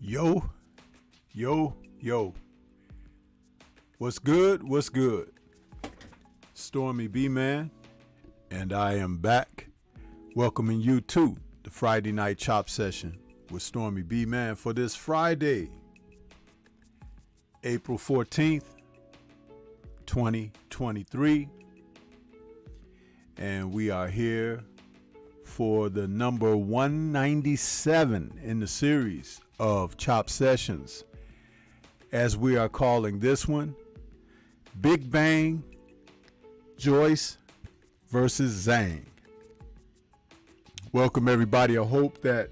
Yo, yo. What's good? What's good? Stormybman, and I am back welcoming you to the Friday Night Chop Session with Stormybman for this Friday, April 14th, 2023. And we are here for the number 197 in the series of Chop Sessions, as we are calling this one Big Bang, Joyce versus Zhang. Welcome everybody. I hope that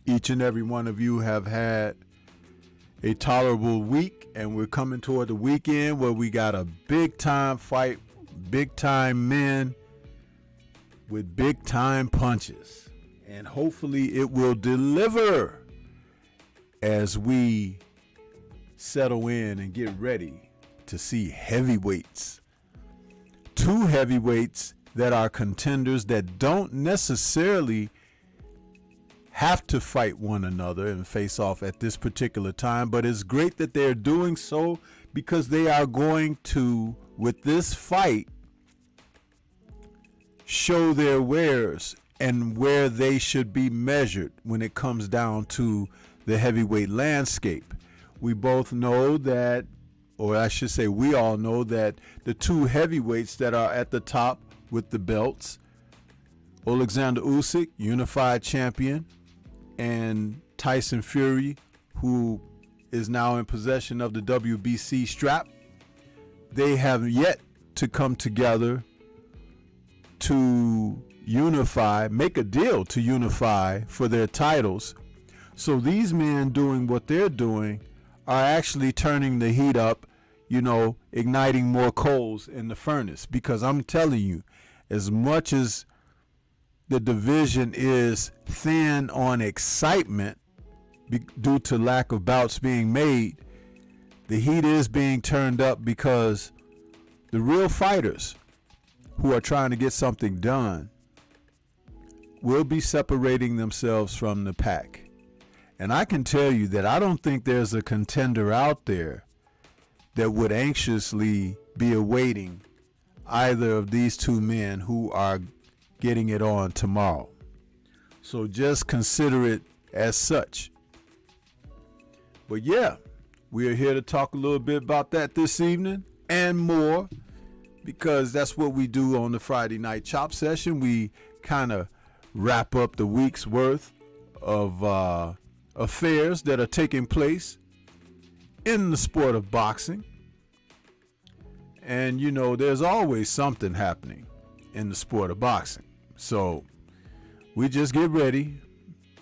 each and every one of you have had a tolerable week, and we're coming toward the weekend where we got a big time fight, big time men with big time punches, and hopefully it will deliver as we settle in and get ready to see heavyweights. Two heavyweights that are contenders that don't necessarily have to fight one another and face off at this particular time, but it's great that they're doing so because they are going to, with this fight, show their wares and where they should be measured when it comes down to the heavyweight landscape. We both know that, or I should say we all know that the two heavyweights that are at the top with the belts, Alexander Usyk, unified champion, and Tyson Fury, who is now in possession of the WBC strap, they have yet to come together to unify, make a deal to unify for their titles. So these men doing what they're doing are actually turning the heat up, igniting more coals in the furnace. Because I'm telling you, as much as the division is thin on excitement due to lack of bouts being made, the heat is being turned up because the real fighters who are trying to get something done will be separating themselves from the pack. And I can tell you that I don't think there's a contender out there that would anxiously be awaiting either of these two men who are getting it on tomorrow. So just consider it as such. But yeah, we are here to talk a little bit about that this evening and more, because that's what we do on the Friday Night Chop Session. We kind of wrap up the week's worth of affairs that are taking place in the sport of boxing. And there's always something happening in the sport of boxing. So we just get ready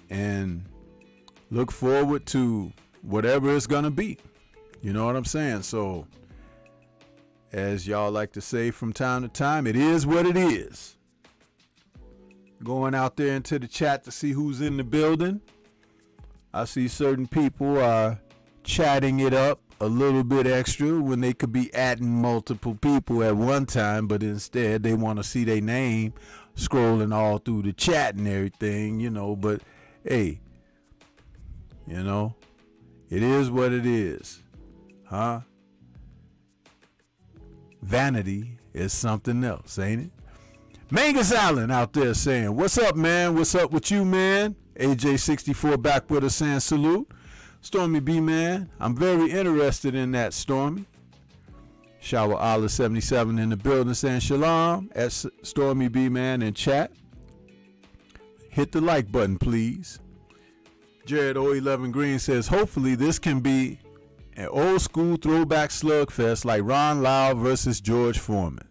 and look forward to whatever it's gonna be. You know what I'm saying? So as y'all like to say from time to time, it is what it is. Going out there into the chat to see who's in the building. I see certain people are chatting it up a little bit extra when they could be adding multiple people at one time, but instead they want to see their name scrolling all through the chat and everything, but hey, it is what it is, huh? Vanity is something else, ain't it? Mangus Allen out there saying, what's up, man? What's up with you, man? AJ64 back with us saying salute. Stormy B, man, I'm very interested in that, Stormy. Shower Allah 77 in the building saying shalom at Stormy B, man, in chat. Hit the like button, please. Jared 011 Green says, hopefully this can be an old school throwback slugfest like Ron Lau versus George Foreman.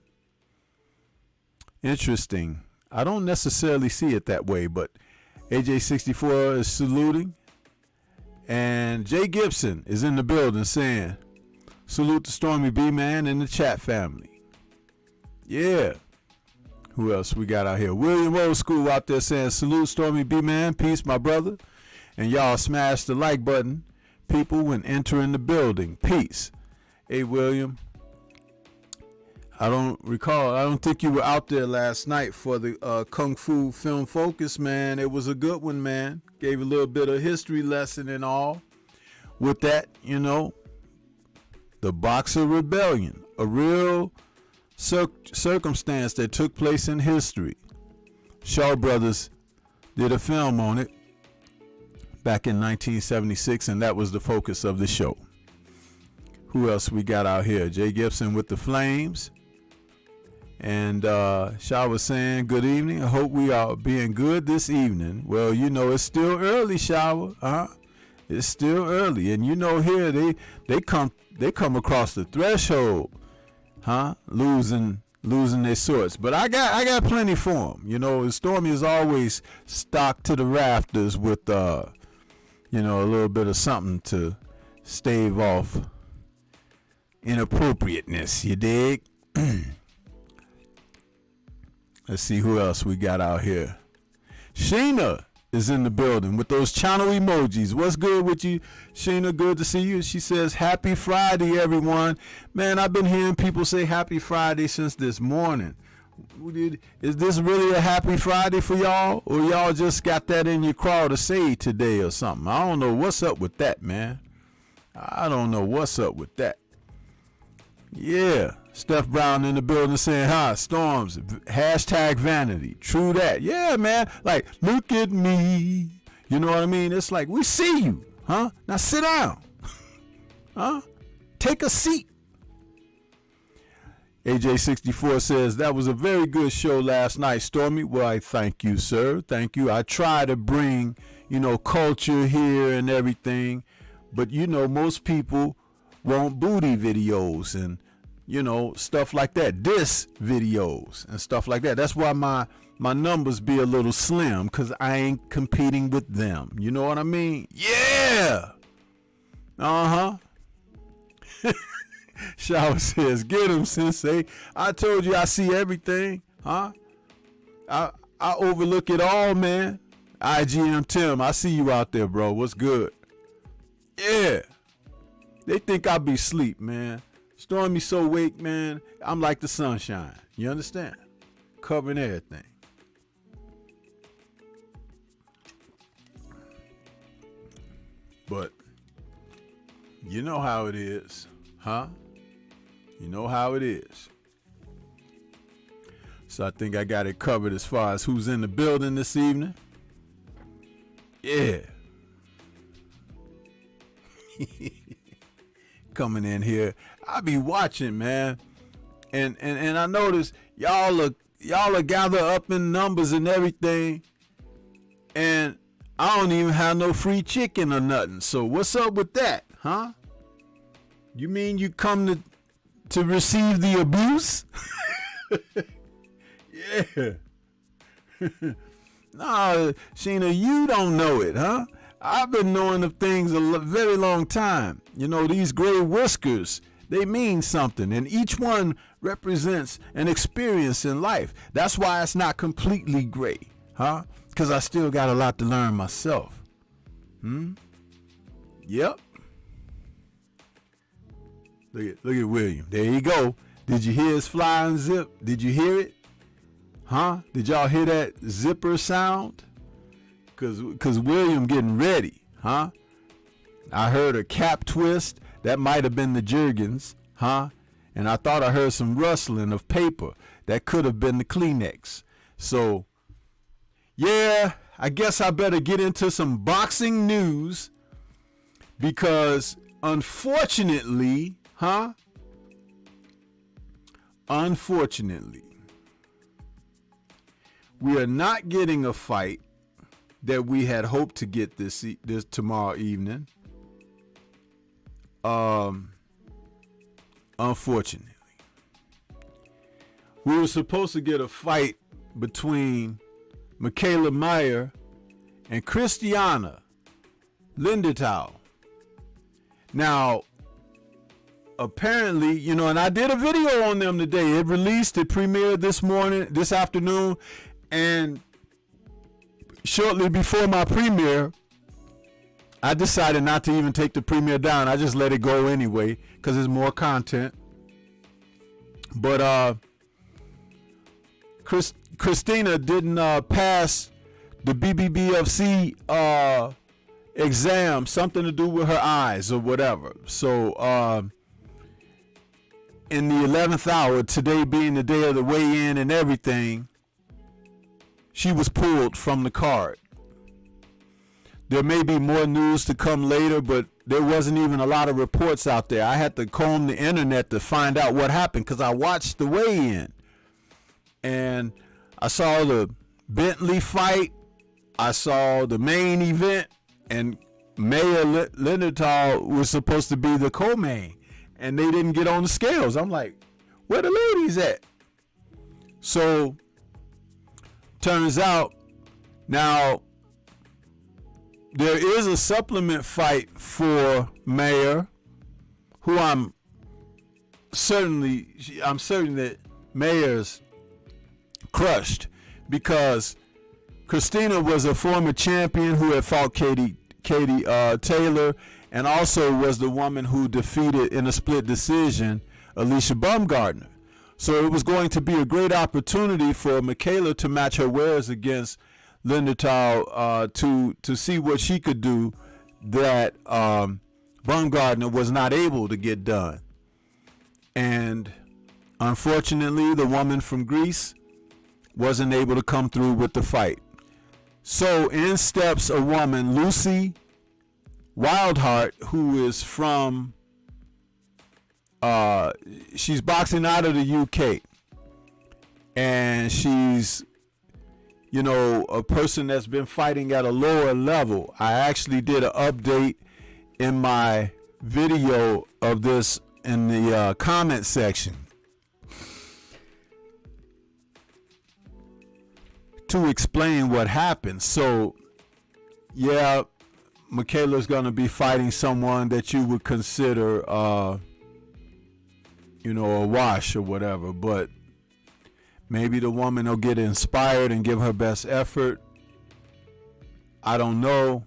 Interesting. I don't necessarily see it that way, but AJ64 is saluting. And Jay Gibson is in the building saying, salute to Stormy B, man, and the chat family. Yeah. Who else we got out here? William Old School out there saying, salute Stormy B, man. Peace, my brother. And y'all smash the like button, people, when entering the building. Peace. Hey, William. I don't recall. I don't think you were out there last night for the Kung Fu Film Focus, man. It was a good one, man. Gave a little bit of history lesson and all. With that, you know, the Boxer Rebellion, a real circumstance that took place in history. Shaw Brothers did a film on it back in 1976, and that was the focus of the show. Who else we got out here? Jay Gibson with the Flames. And Shaw was saying, good evening. I hope we are being good this evening. Well, you know, it's still early, Shower. It's still early. And you know, here they come across the threshold, losing their sorts. But I got plenty for them. You know, Stormy is always stocked to the rafters with you know, a little bit of something to stave off inappropriateness, you dig? Let's see who else we got out here. Sheena is in the building with those channel emojis. What's good with you, Sheena? Good to see you. She says, happy Friday, everyone. Man, I've been hearing people say happy Friday since this morning. Is this really a happy Friday for y'all? Or y'all just got that in your craw to say today or something? I don't know what's up with that, man. I don't know what's up with that. Yeah, Steph Brown in the building saying, hi, Storms, hashtag vanity. True that. Yeah, man. Like, look at me. You know what I mean? It's like, we see you. Now sit down. Take a seat. AJ64 says, that was a very good show last night, Stormy. Well, I thank you, sir. Thank you. I try to bring, you know, culture here and everything. But, you know, most people want booty videos and, you know, stuff like that. Diss videos and stuff like that. That's why my numbers be a little slim, because I ain't competing with them. You know what I mean? Yeah. Shower says, get him, Sensei. I told you I see everything. I overlook it all, man. IGM Tim, I see you out there, bro. What's good? Yeah. They think I be sleep, man. Stormy so awake, man. I'm like the sunshine. You understand? Covering everything. But you know how it is, You know how it is. So I think I got it covered as far as who's in the building this evening. Yeah. Coming in here, I be watching, man, and I notice y'all are gather up in numbers and everything, and I don't even have no free chicken or nothing. So what's up with that, You mean you come to receive the abuse? Yeah. Nah, Sheena, you don't know it, I've been knowing of things a very long time. You know, these gray whiskers, they mean something, and each one represents an experience in life. That's why it's not completely gray, because I still got a lot to learn myself. Yep. Look at William. There you go. Did you hear his flying zip? Did you hear it? Did y'all hear that zipper sound? Cause William getting ready, I heard a cap twist. That might have been the Jergens, And I thought I heard some rustling of paper. That could have been the Kleenex. So, yeah, I guess I better get into some boxing news, because unfortunately, we are not getting a fight that we had hoped to get this tomorrow evening. Unfortunately, we were supposed to get a fight between Michaela Meyer and Christiana Lindenthal. Now, apparently, you know, and I did a video on them today. It premiered this afternoon, and shortly before my premiere, I decided not to even take the premiere down. I just let it go anyway, because there's more content. But Christina didn't pass the BBBFC exam, something to do with her eyes or whatever. So in the 11th hour, today being the day of the weigh-in and everything, she was pulled from the card. There may be more news to come later, but there wasn't even a lot of reports out there. I had to comb the internet to find out what happened because I watched the weigh-in. And I saw the Bentley fight. I saw the main event. And Maya Linderthal was supposed to be the co-main. And they didn't get on the scales. I'm like, where the ladies at? So, turns out, now, there is a supplement fight for Mayor, who I'm certain that Mayor's crushed, because Christina was a former champion who had fought Katie Taylor, and also was the woman who defeated in a split decision Alicia Baumgartner. So it was going to be a great opportunity for Michaela to match her wares against Linderthal to see what she could do that Baumgartner was not able to get done. And unfortunately, the woman from Greece wasn't able to come through with the fight. So in steps a woman, Lucy Wildheart, who is from, she's boxing out of the UK. And she's, you know, a person that's been fighting at a lower level. I actually did an update in my video of this in the comment section to explain what happened. So, yeah, Michaela's going to be fighting someone that you would consider, you know, a wash or whatever, but maybe the woman will get inspired and give her best effort. I don't know.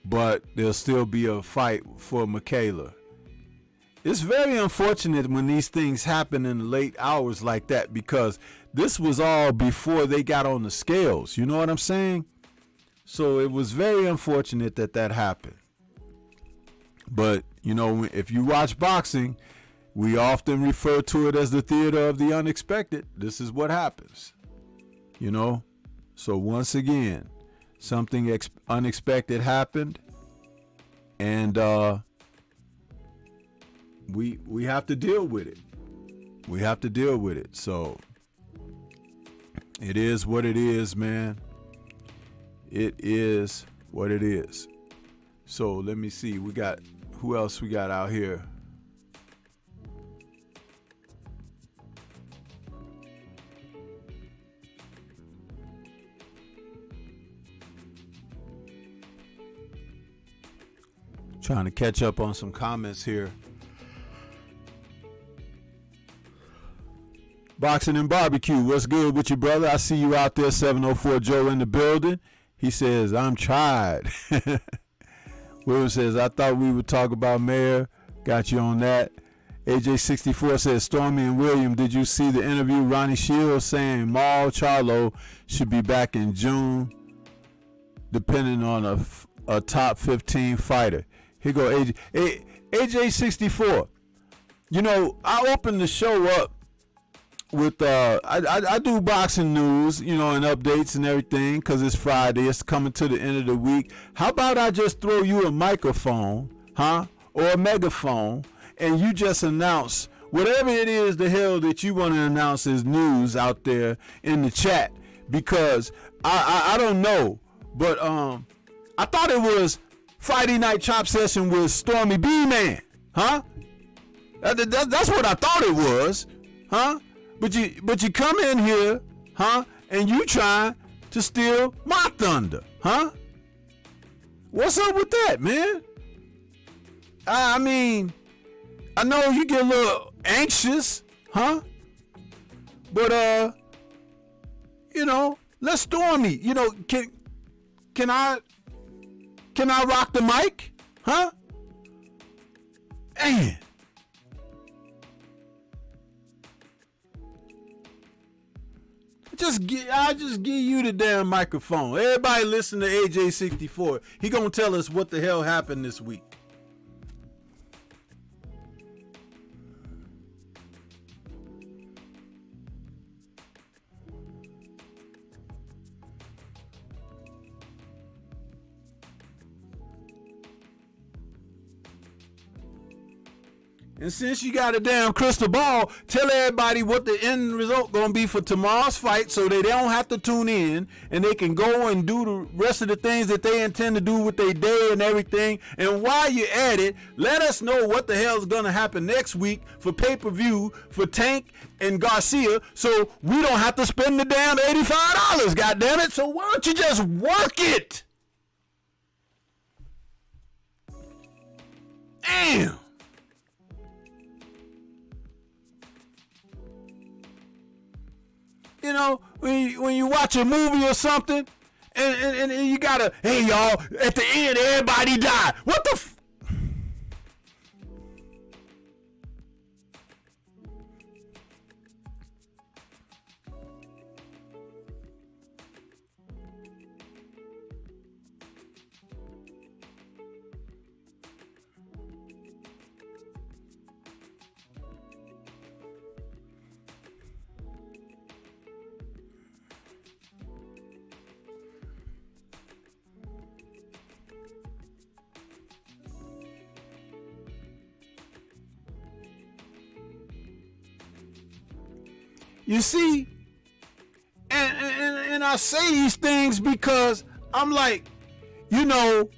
But there'll still be a fight for Michaela. It's very unfortunate when these things happen in the late hours like that, because this was all before they got on the scales. You know what I'm saying? So it was very unfortunate that that happened. But, you know, if you watch boxing, we often refer to it as the theater of the unexpected. This is what happens, you know? So once again, something unexpected happened, and we have to deal with it. We have to deal with it. So it is what it is, man. It is what it is. So let me see. We got, who else we got out here? Trying to catch up on some comments here. Boxing and Barbecue, what's good with you, brother? I see you out there, 704 Joe in the building. He says, I'm tried. William says, I thought we would talk about Mayor. Got you on that. AJ64 says, Stormy and William, did you see the interview? Ronnie Shields saying Maul Charlo should be back in June, depending on a top 15 fighter. Here go AJ. AJ64. You know, I opened the show up with I do boxing news, you know, and updates and everything, because it's Friday. It's coming to the end of the week. How about I just throw you a microphone, or a megaphone, and you just announce whatever it is the hell that you want to announce as news out there in the chat, because I don't know, but I thought it was Friday night chop session with Stormybman, That's what I thought it was, But you come in here, and you try to steal my thunder, What's up with that, man? I mean, I know you get a little anxious, But you know, let's Stormy. You know, can I rock the mic, Man. just give you the damn microphone. Everybody listen to AJ64. He gonna tell us what the hell happened this week. And since you got a damn crystal ball, tell everybody what the end result gonna be for tomorrow's fight, so they don't have to tune in and they can go and do the rest of the things that they intend to do with their day and everything. And while you're at it, let us know what the hell is gonna happen next week for pay-per-view for Tank and Garcia, so we don't have to spend the damn $85. God damn it! So why don't you just work it? Damn. You know, when you watch a movie or something, and you gotta, hey y'all, at the end everybody died. What the f? You see, and I say these things because I'm like, you know,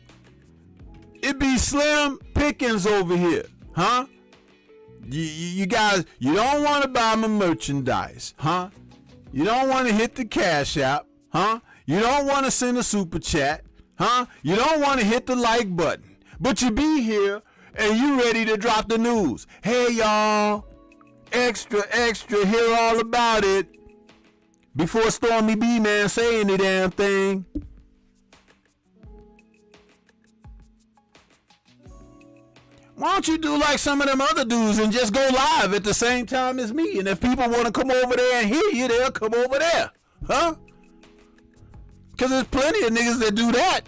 it be slim pickings over here, huh? You guys, you don't want to buy my merchandise, huh? You don't want to hit the Cash App, huh? You don't want to send a super chat, huh? You don't want to hit the like button, but you be here and you ready to drop the news. Hey y'all. Extra, hear all about it before Stormybman say any damn thing. Why don't you do like some of them other dudes and just go live at the same time as me? And if people want to come over there and hear you, they'll come over there. Huh? Because there's plenty of niggas that do that.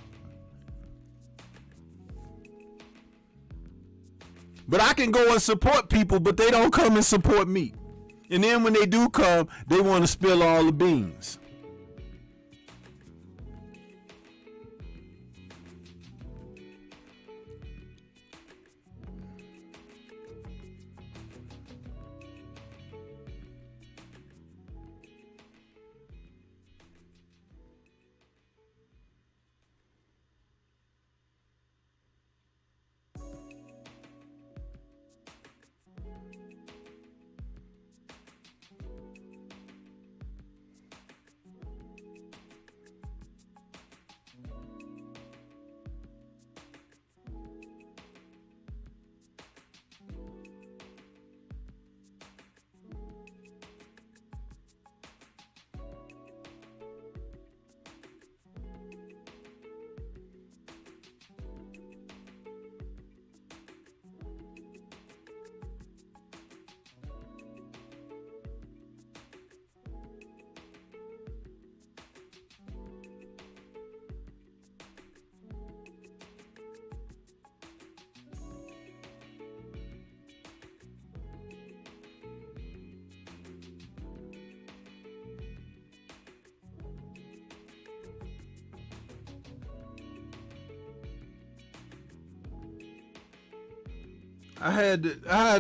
But I can go and support people, but they don't come and support me. And then when they do come, they want to spill all the beans. I had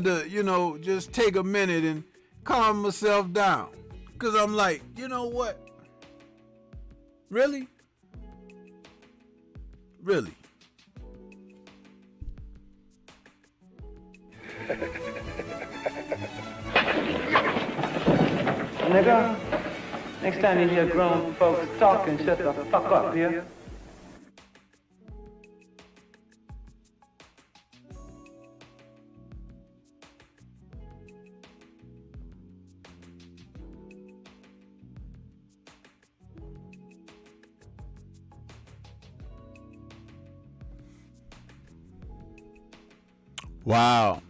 to, you know, just take a minute and calm myself down. Cause I'm like, you know what? Really? Really? Nigga, next time you hear grown folks talking, shut the fuck up, yeah? Wow.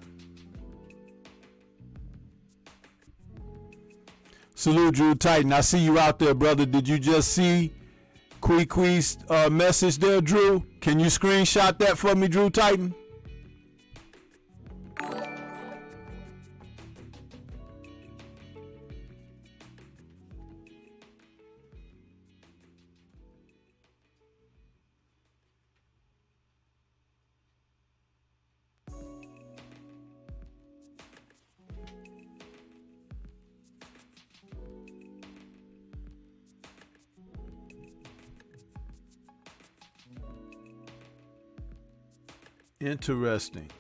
Salute, Drew Titan. I see you out there, brother. Did you just see Quee's message there, Drew? Can you screenshot that for me, Drew Titan? Interesting.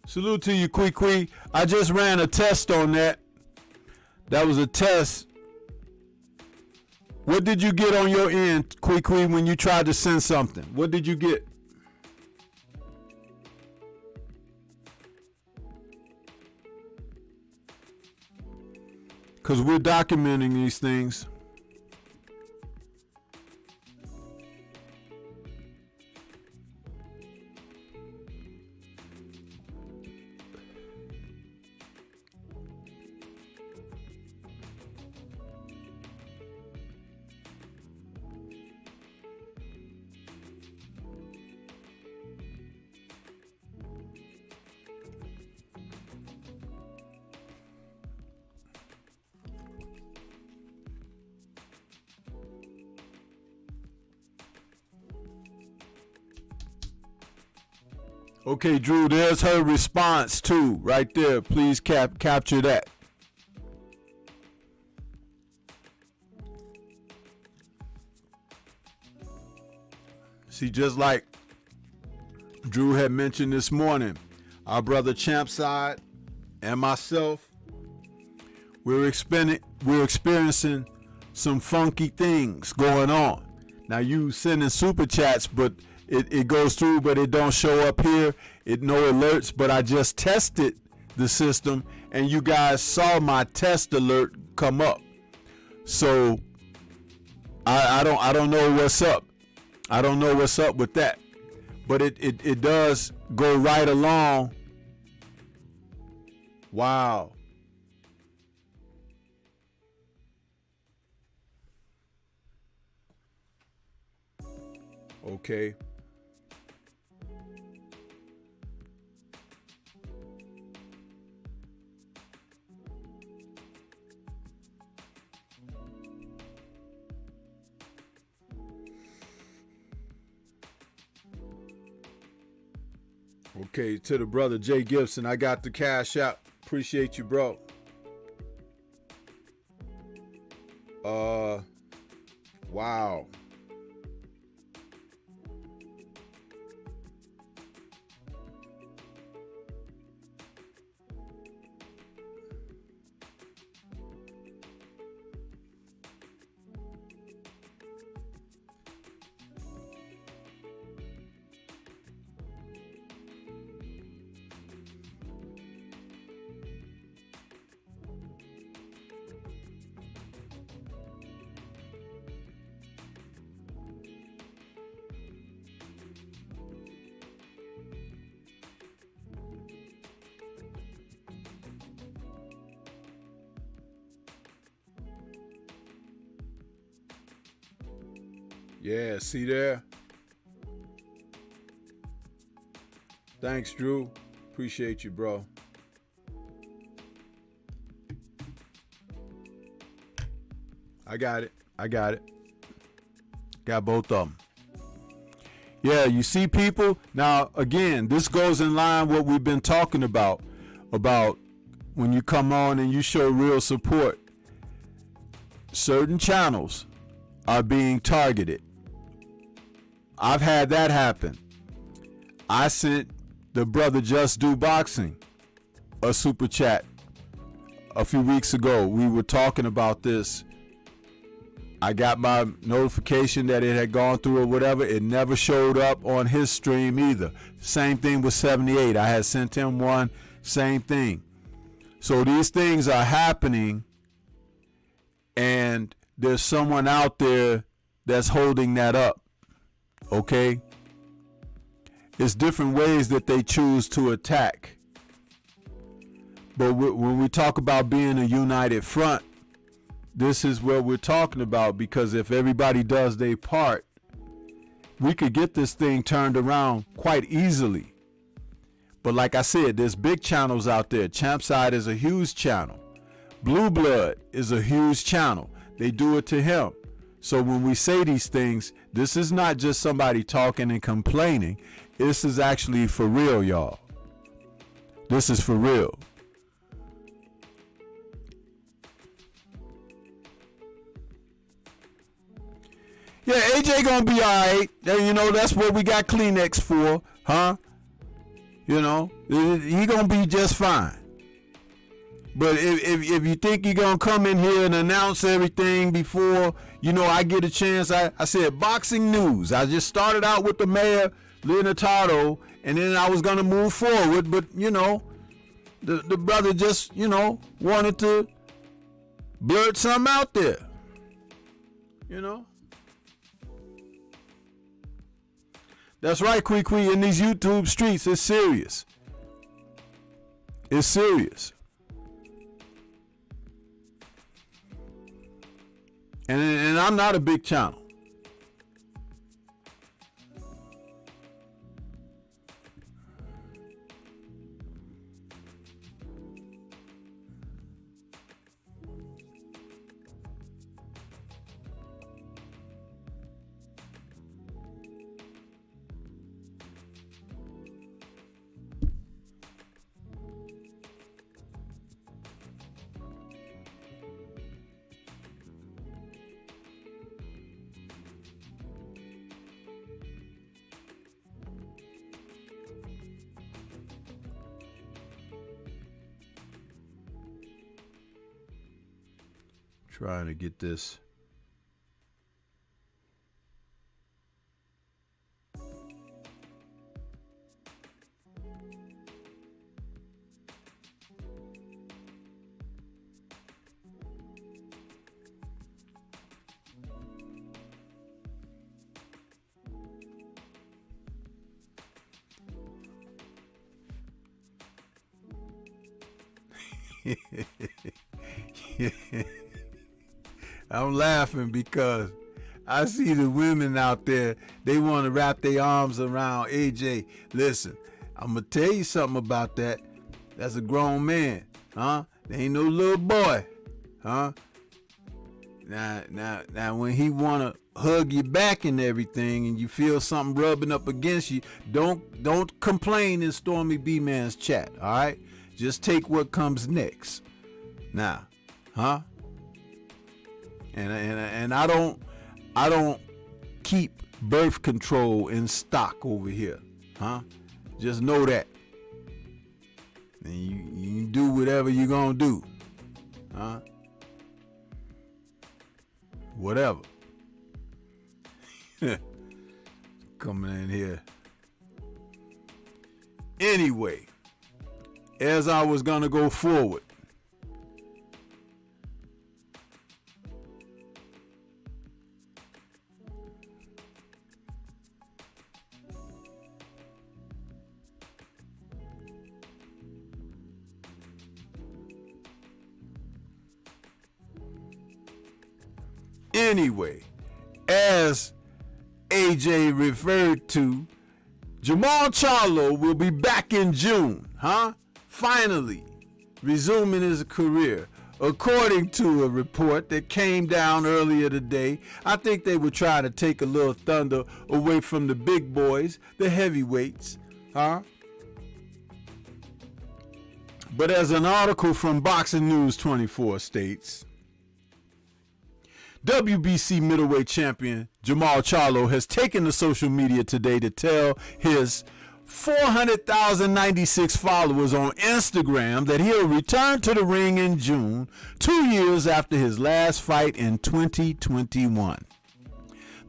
Salute to you, Quee. I just ran a test on that. That was a test. What did you get on your end, Quee, when you tried to send something? What did you get? Because we're documenting these things. Okay, Drew, there's her response too, right there. Please capture that. See, just like Drew had mentioned this morning, our brother Champside and myself, we're experiencing some funky things going on. Now, you sending super chats, but it goes through, but it don't show up here. It no alerts, but I just tested the system, and you guys saw my test alert come up. So I don't know what's up. I don't know what's up with that, but it does go right along. Wow. Okay. Okay, to the brother Jay Gibson, I got the cash out. Appreciate you, bro. Wow. Yeah, see there? Thanks, Drew. Appreciate you, bro. I got it. Got both of them. Yeah, you see, people? Now, again, this goes in line with what we've been talking about when you come on and you show real support. Certain channels are being targeted. I've had that happen. I sent the brother Just Do Boxing a super chat a few weeks ago. We were talking about this. I got my notification that it had gone through or whatever. It never showed up on his stream either. Same thing with 78. I had sent him one, same thing. So these things are happening, and there's someone out there that's holding that up. Okay? It's different ways that they choose to attack. But when we talk about being a united front, this is what we're talking about, because if everybody does their part, we could get this thing turned around quite easily. But like I said, there's big channels out there. Champside is a huge channel. Blue Blood is a huge channel. They do it to him. So when we say these things, this is not just somebody talking and complaining. This is actually for real, y'all. This is for real. Yeah, AJ gonna be alright. You know, that's what we got Kleenex for, huh? You know, he gonna be just fine. But if you think you're gonna come in here and announce everything before, you know, I get a chance, I said boxing news. I just started out with the mayor, Leonardo, and then I was gonna move forward, but you know, the brother just, you know, wanted to blurt something out there. You know? That's right, Kwee. In these YouTube streets, it's serious. It's serious. And I'm not a big channel. Trying to get this. I'm laughing because I see the women out there, they want to wrap their arms around AJ. Listen, I'm going to tell you something about that. That's a grown man, huh? They ain't no little boy, huh? Now, when he want to hug you back and everything and you feel something rubbing up against you, don't complain in Stormybman's chat, all right? Just take what comes next. Now, huh? And I don't keep birth control in stock over here, huh? Just know that. And you do whatever you're gonna do, huh? Whatever. Coming in here. Anyway, as I was gonna go forward, as AJ referred to, Jamal Charlo will be back in June, huh? Finally resuming his career. According to a report that came down earlier today, I think they were trying to take a little thunder away from the big boys, the heavyweights, huh? But as an article from Boxing News 24 states, WBC middleweight champion Jamal Charlo has taken to social media today to tell his 400,096 followers on Instagram that he'll return to the ring in June, 2 years after his last fight in 2021.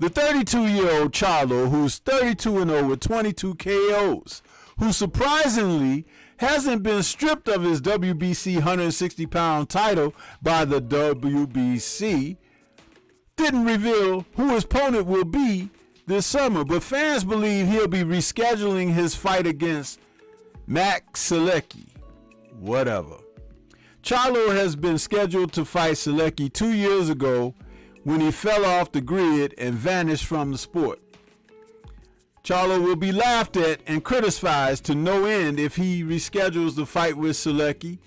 The 32-year-old Charlo, who's 32-0 with 22 KOs, who surprisingly hasn't been stripped of his WBC 160-pound title by the WBC, didn't reveal who his opponent will be this summer, but fans believe he'll be rescheduling his fight against Max Selecki. Whatever. Charlo has been scheduled to fight Selecki 2 years ago when he fell off the grid and vanished from the sport. Charlo will be laughed at and criticized to no end if he reschedules the fight with Selecki,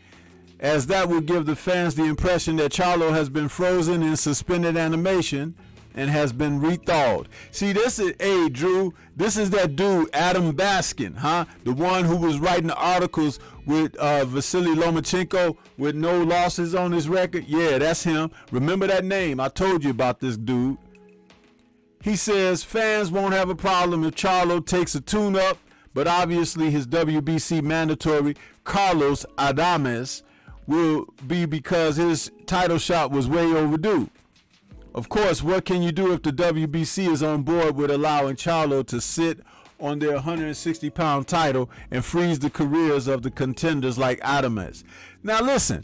as that would give the fans the impression that Charlo has been frozen in suspended animation and has been rethawed. See, this is, hey, Drew, this is that dude, Adam Baskin, huh? The one who was writing the articles with Vasily Lomachenko with no losses on his record. Yeah, that's him. Remember that name. I told you about this dude. He says fans won't have a problem if Charlo takes a tune-up, but obviously his WBC mandatory, Carlos Adames, will be because his title shot was way overdue. Of course, what can you do if the WBC is on board with allowing Charlo to sit on their 160-pound title and freeze the careers of the contenders like Adames? Now listen,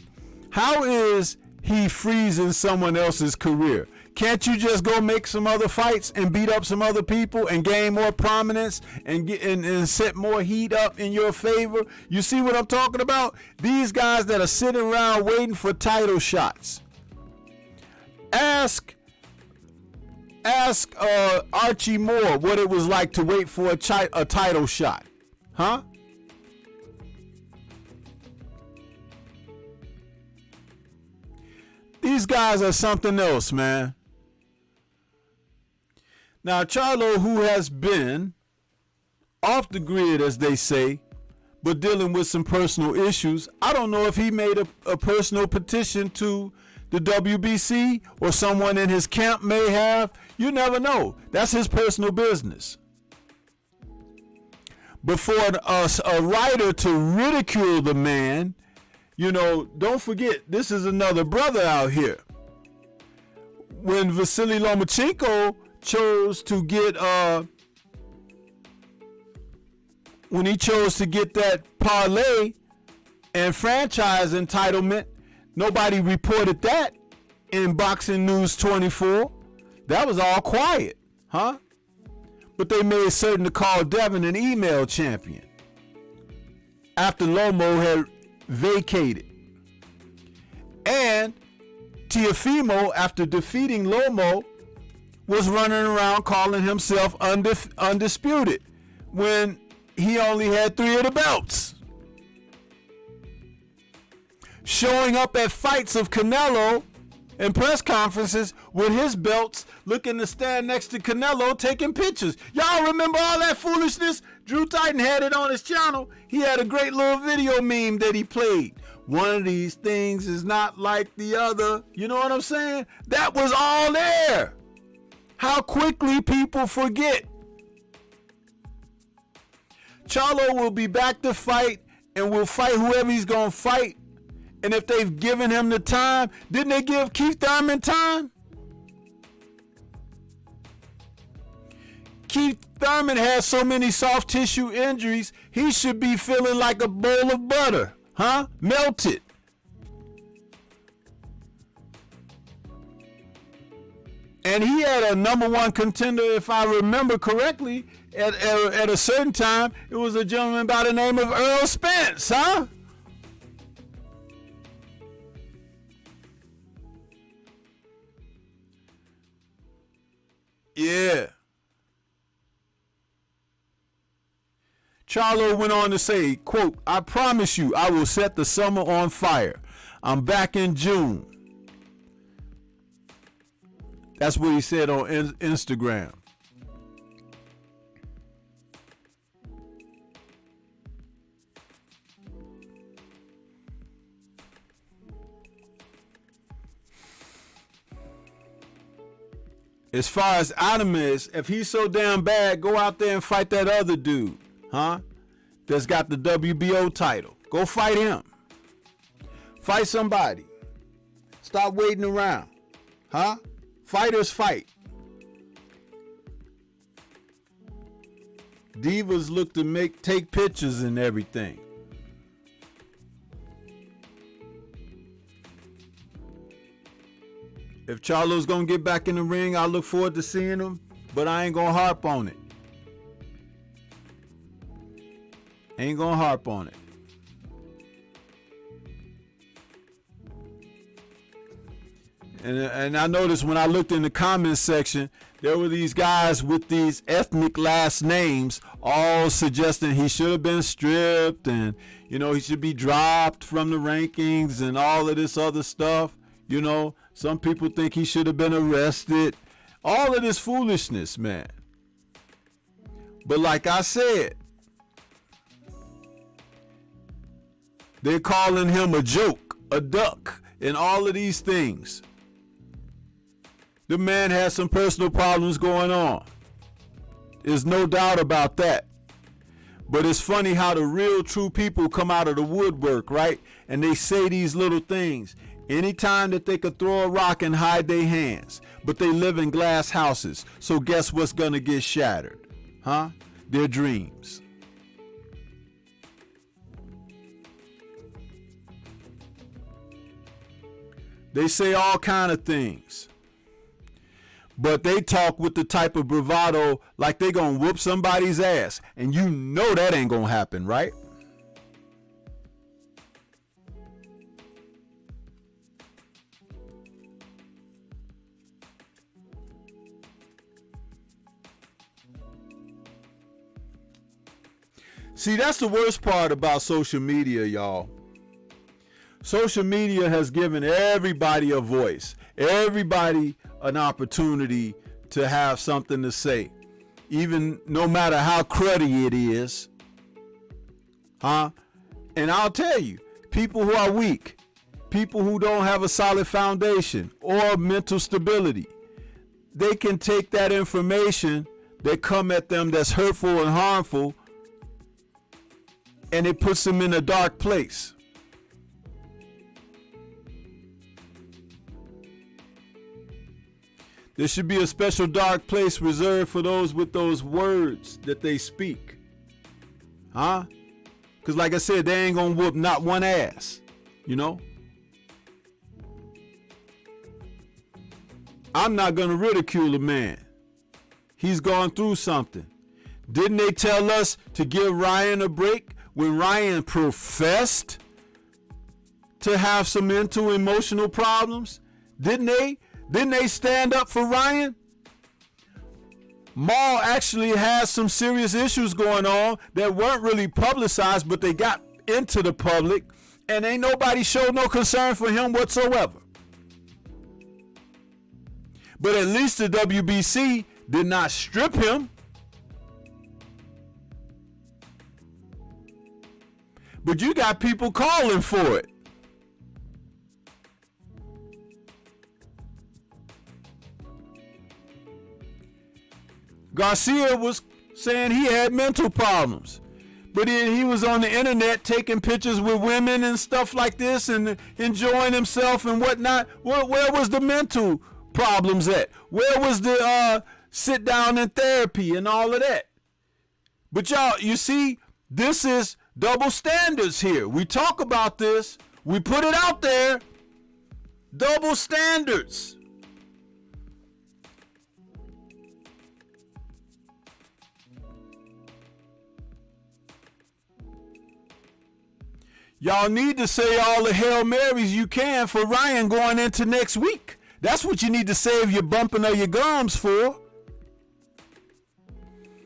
how is he freezing someone else's career? Can't you just go make some other fights and beat up some other people and gain more prominence and get and set more heat up in your favor? You see what I'm talking about? These guys that are sitting around waiting for title shots. Ask Archie Moore what it was like to wait for a title shot, huh? These guys are something else, man. Now, Charlo, who has been off the grid, as they say, but dealing with some personal issues, I don't know if he made a personal petition to the WBC or someone in his camp may have. You never know. That's his personal business. But for a writer to ridicule the man, you know, don't forget, this is another brother out here. When Vasily Lomachenko chose to get that parlay and franchise entitlement, nobody reported that in Boxing News 24. That was all quiet, huh? But they made certain to call Devin an email champion after Lomo had vacated. And Teofimo, after defeating Lomo, was running around calling himself undisputed when he only had 3 of the belts. Showing up at fights of Canelo and press conferences with his belts, looking to stand next to Canelo taking pictures. Y'all remember all that foolishness? Drew Titan had it on his channel. He had a great little video meme that he played. One of these things is not like the other. You know what I'm saying? That was all there. How quickly people forget. Charlo will be back to fight and will fight whoever he's going to fight. And if they've given him the time, didn't they give Keith Thurman time? Keith Thurman has so many soft tissue injuries, he should be feeling like a bowl of butter, huh? Melted. And he had a #1 contender, if I remember correctly, at a certain time. It was a gentleman by the name of Earl Spence, huh? Yeah. Charlo went on to say, quote, "I promise you I will set the summer on fire. I'm back in June." That's what he said on Instagram. As far as Adames, if he's so damn bad, go out there and fight that other dude, huh? That's got the WBO title. Go fight him. Fight somebody. Stop waiting around, huh? Fighters fight. Divas look to take pictures and everything. If Charlo's gonna get back in the ring, I look forward to seeing him but I ain't gonna harp on it. Ain't gonna harp on it. And I noticed when I looked in the comments section, there were these guys with these ethnic last names all suggesting he should have been stripped and, you know, he should be dropped from the rankings and all of this other stuff. You know, some people think he should have been arrested. All of this foolishness, man. But like I said, they're calling him a joke, a duck, and all of these things. The man has some personal problems going on. There's no doubt about that. But it's funny how the real true people come out of the woodwork, right? And they say these little things. Anytime that they could throw a rock and hide their hands. But they live in glass houses. So guess what's going to get shattered? Huh? Their dreams. They say all kind of things. But they talk with the type of bravado like they gonna whoop somebody's ass. And you know that ain't gonna happen, right? See, that's the worst part about social media, y'all. Social media has given everybody a voice. Everybody an opportunity to have something to say, even no matter how cruddy it is. Huh? And I'll tell you, people who are weak, people who don't have a solid foundation or mental stability, they can take that information that come at them that's hurtful and harmful, and it puts them in a dark place. There should be a special dark place reserved for those with those words that they speak. Huh? Because like I said, they ain't going to whoop not one ass. You know? I'm not going to ridicule a man. He's gone through something. Didn't they tell us to give Ryan a break when Ryan professed to have some mental, emotional problems? Didn't they? Didn't they stand up for Ryan? Maul actually has some serious issues going on that weren't really publicized, but they got into the public, and ain't nobody showed no concern for him whatsoever. But at least the WBC did not strip him. But you got people calling for it. Garcia was saying he had mental problems, but he was on the internet taking pictures with women and stuff like this and enjoying himself and whatnot. Where was the mental problems at? Where was the sit down in therapy and all of that? But y'all, you see, this is double standards here. We talk about this. We put it out there. Double standards. Y'all need to say all the Hail Marys you can for Ryan going into next week. That's what you need to save your bumping of your gums for.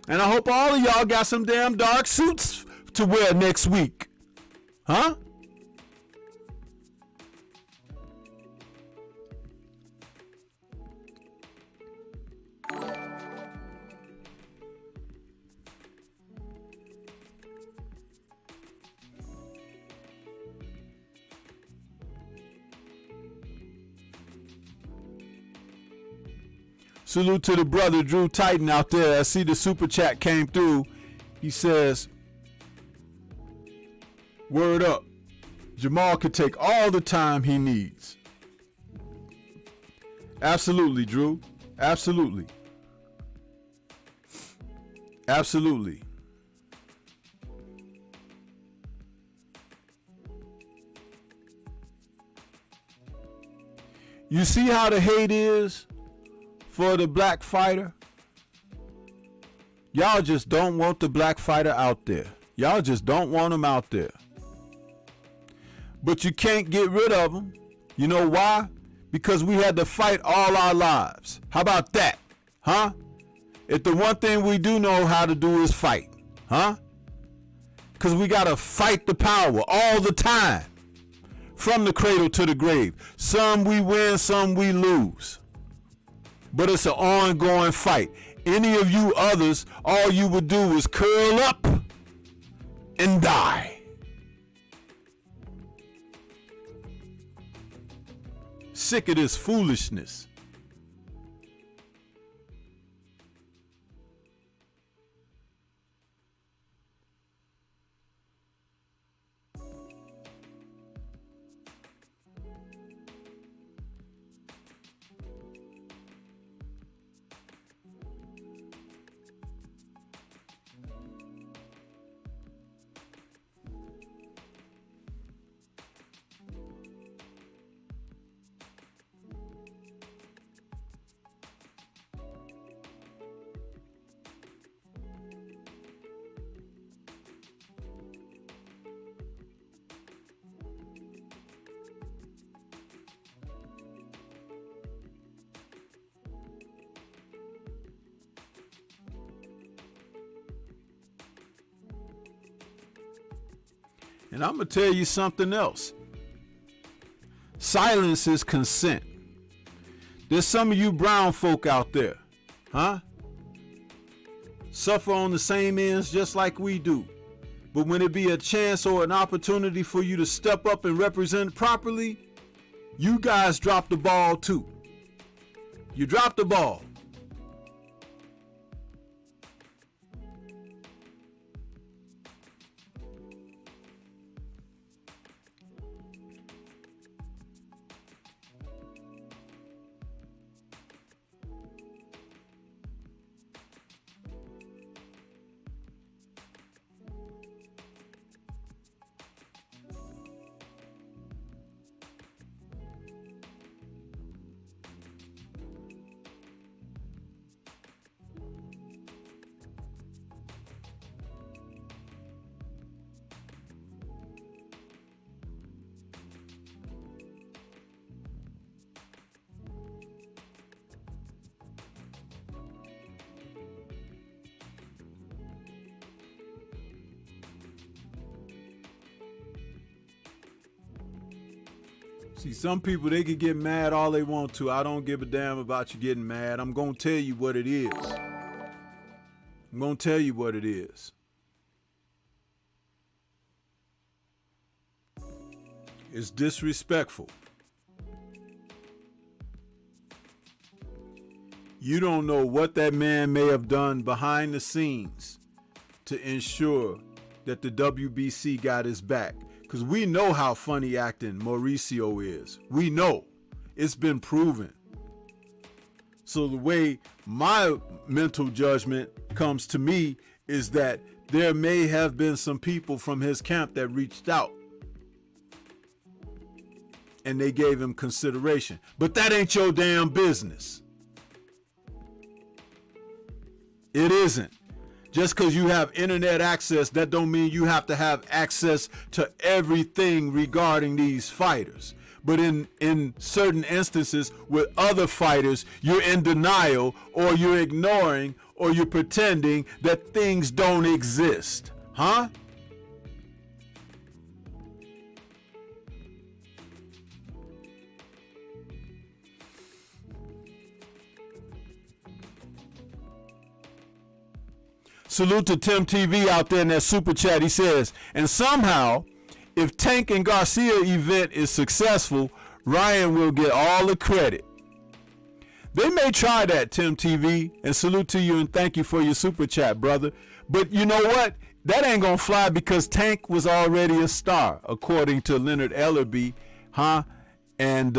And I hope all of y'all got some damn dark suits to wear next week. Huh? Salute to the brother Drew Titan out there. I see the super chat came through. He says, word up. Jamal could take all the time he needs. Absolutely, Drew. Absolutely. Absolutely. You see how the hate is for the black fighter? Y'all just don't want the black fighter out there. Y'all just don't want him out there. But you can't get rid of him. You know why? Because we had to fight all our lives. How about that? Huh? If the one thing we do know how to do is fight. Huh? Because we got to fight the power all the time. From the cradle to the grave. Some we win, some we lose. But it's an ongoing fight. Any of you others, all you would do is curl up and die. Sick of this foolishness. And I'm going to tell you something else. Silence is consent. There's some of you brown folk out there, huh? Suffer on the same ends just like we do. But when it be a chance or an opportunity for you to step up and represent properly, you guys drop the ball too. You drop the ball. See, some people, they can get mad all they want to. I don't give a damn about you getting mad. I'm going to tell you what it is. I'm going to tell you what it is. It's disrespectful. You don't know what that man may have done behind the scenes to ensure that the WBC got his back. Because we know how funny acting Mauricio is. We know. It's been proven. So the way my mental judgment comes to me is that there may have been some people from his camp that reached out. And they gave him consideration. But that ain't your damn business. It isn't. Just because you have internet access, that don't mean you have to have access to everything regarding these fighters. But in certain instances with other fighters, you're in denial, or you're ignoring, or you're pretending that things don't exist. Huh? Salute to Tim TV out there in that super chat. He says, and somehow, if Tank and Garcia event is successful, Ryan will get all the credit. They may try that, Tim TV, and salute to you and thank you for your super chat, brother. But you know what? That ain't gonna fly because Tank was already a star, according to Leonard Ellerby, huh? And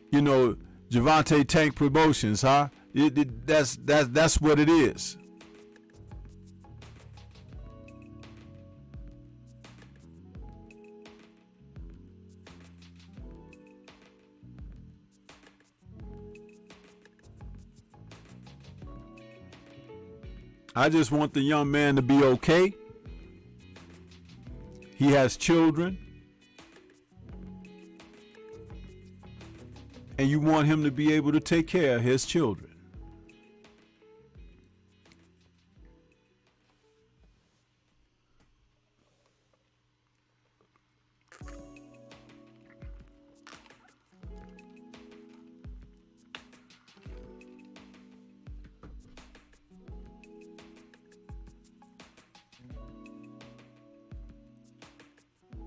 you know, Javante Tank Promotions, huh? That's what it is. I just want the young man to be okay. He has children. And you want him to be able to take care of his children.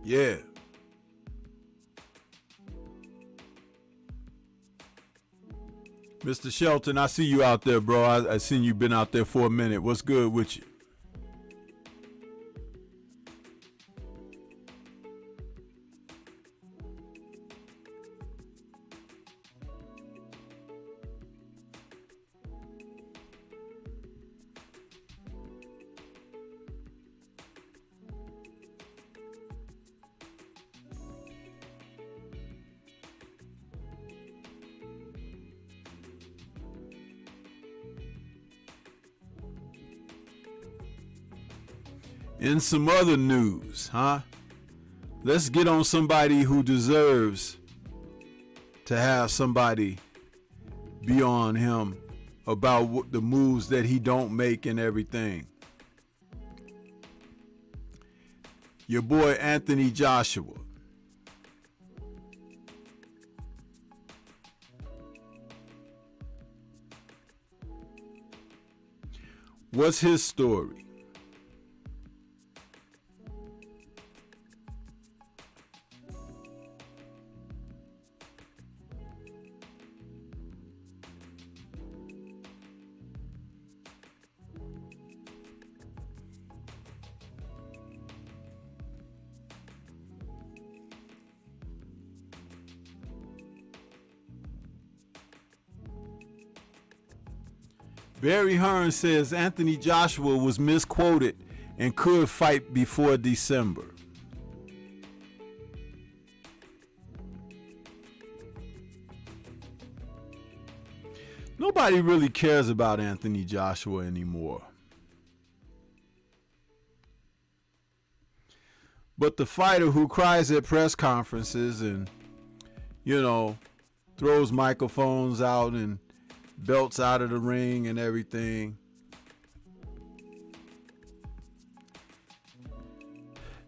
Yeah. Mr. Shelton, I see you out there, bro. I seen you been out there for a minute. What's good with you? In some other news, let's get on somebody who deserves to have somebody be on him about the moves that he don't make and everything. Your boy Anthony Joshua. What's his story? Barry Hearn says Anthony Joshua was misquoted and could fight before December. Nobody really cares about Anthony Joshua anymore. But the fighter who cries at press conferences and, throws microphones out and belts out of the ring and everything.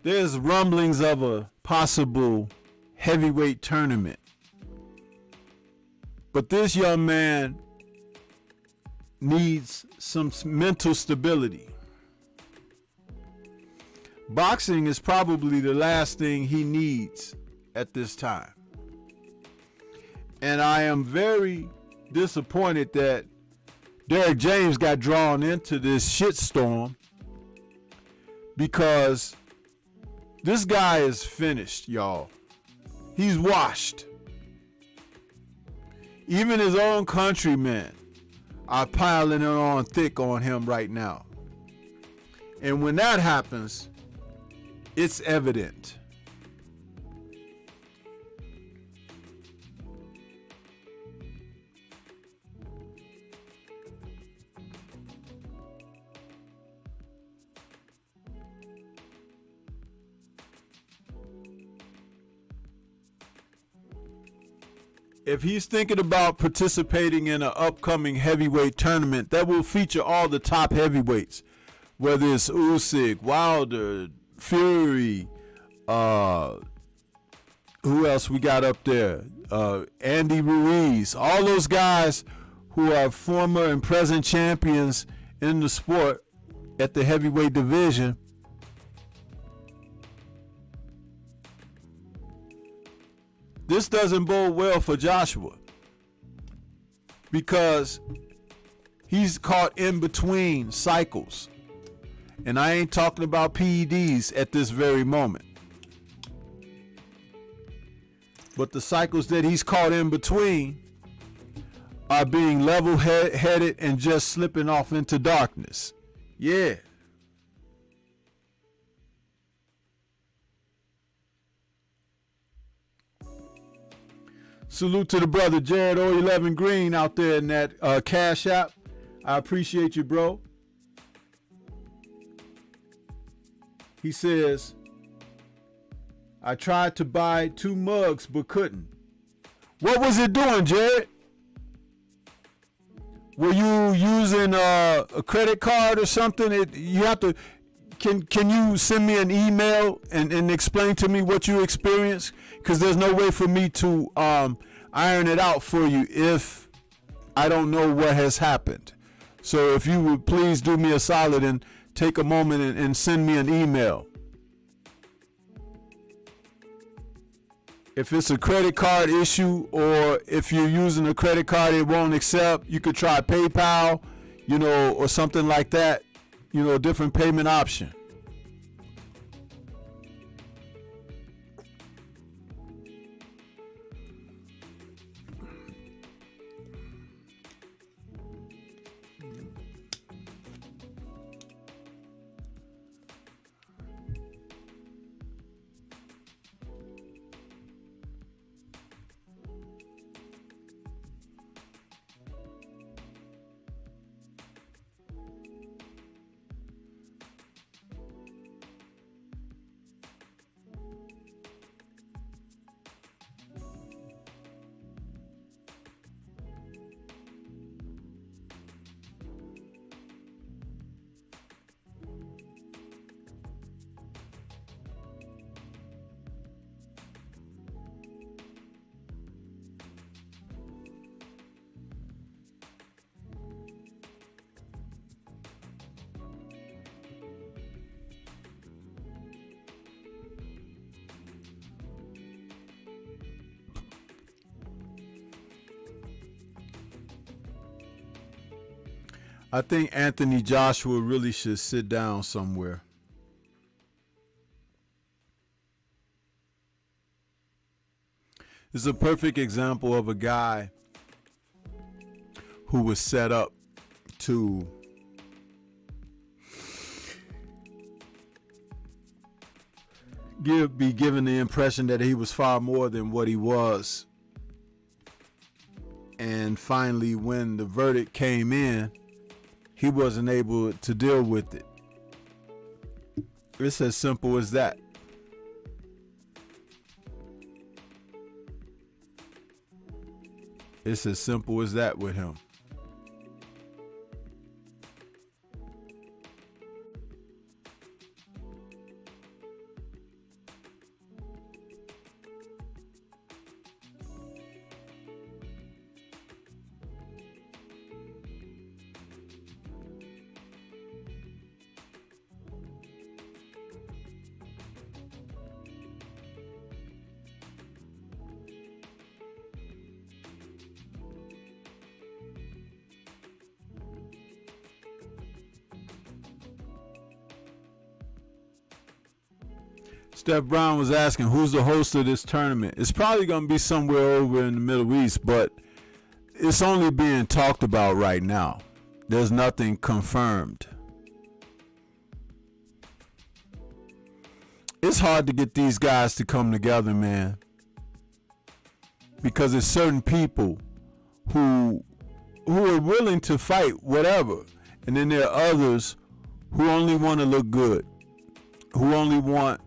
There's rumblings of a possible heavyweight tournament. But this young man needs some mental stability. Boxing is probably the last thing he needs at this time. And I am very disappointed that Derek James got drawn into this shitstorm, because this guy is finished, y'all. He's washed. Even his own countrymen are piling it on thick on him right now. And when that happens, it's evident. If he's thinking about participating in an upcoming heavyweight tournament that will feature all the top heavyweights, whether it's Usyk, Wilder, Fury, who else we got up there? Andy Ruiz, all those guys who are former and present champions in the sport at the heavyweight division. This doesn't bode well for Joshua, because he's caught in between cycles. And I ain't talking about PEDs at this very moment. But the cycles that he's caught in between are being level-headed and just slipping off into darkness. Yeah. Salute to the brother Jared O11 Green out there in that Cash App. I appreciate you, bro. He says, I tried to buy 2 mugs but couldn't. What was it doing, Jared? Were you using a credit card or something? You have to. Can you send me an email and explain to me what you experienced? Because there's no way for me to iron it out for you if I don't know what has happened. So if you would please do me a solid and take a moment and send me an email. If it's a credit card issue, or if you're using a credit card it won't accept, you could try PayPal, or something like that, a different payment option. I think Anthony Joshua really should sit down somewhere. This is a perfect example of a guy who was set up to be given the impression that he was far more than what he was. And finally, when the verdict came in, he wasn't able to deal with it. It's as simple as that. It's as simple as that with him. Steph Brown was asking, who's the host of this tournament? It's probably going to be somewhere over in the Middle East, but it's only being talked about right now. There's nothing confirmed. It's hard to get these guys to come together, man, because there's certain people who are willing to fight whatever, and then there are others who only want to look good, who only want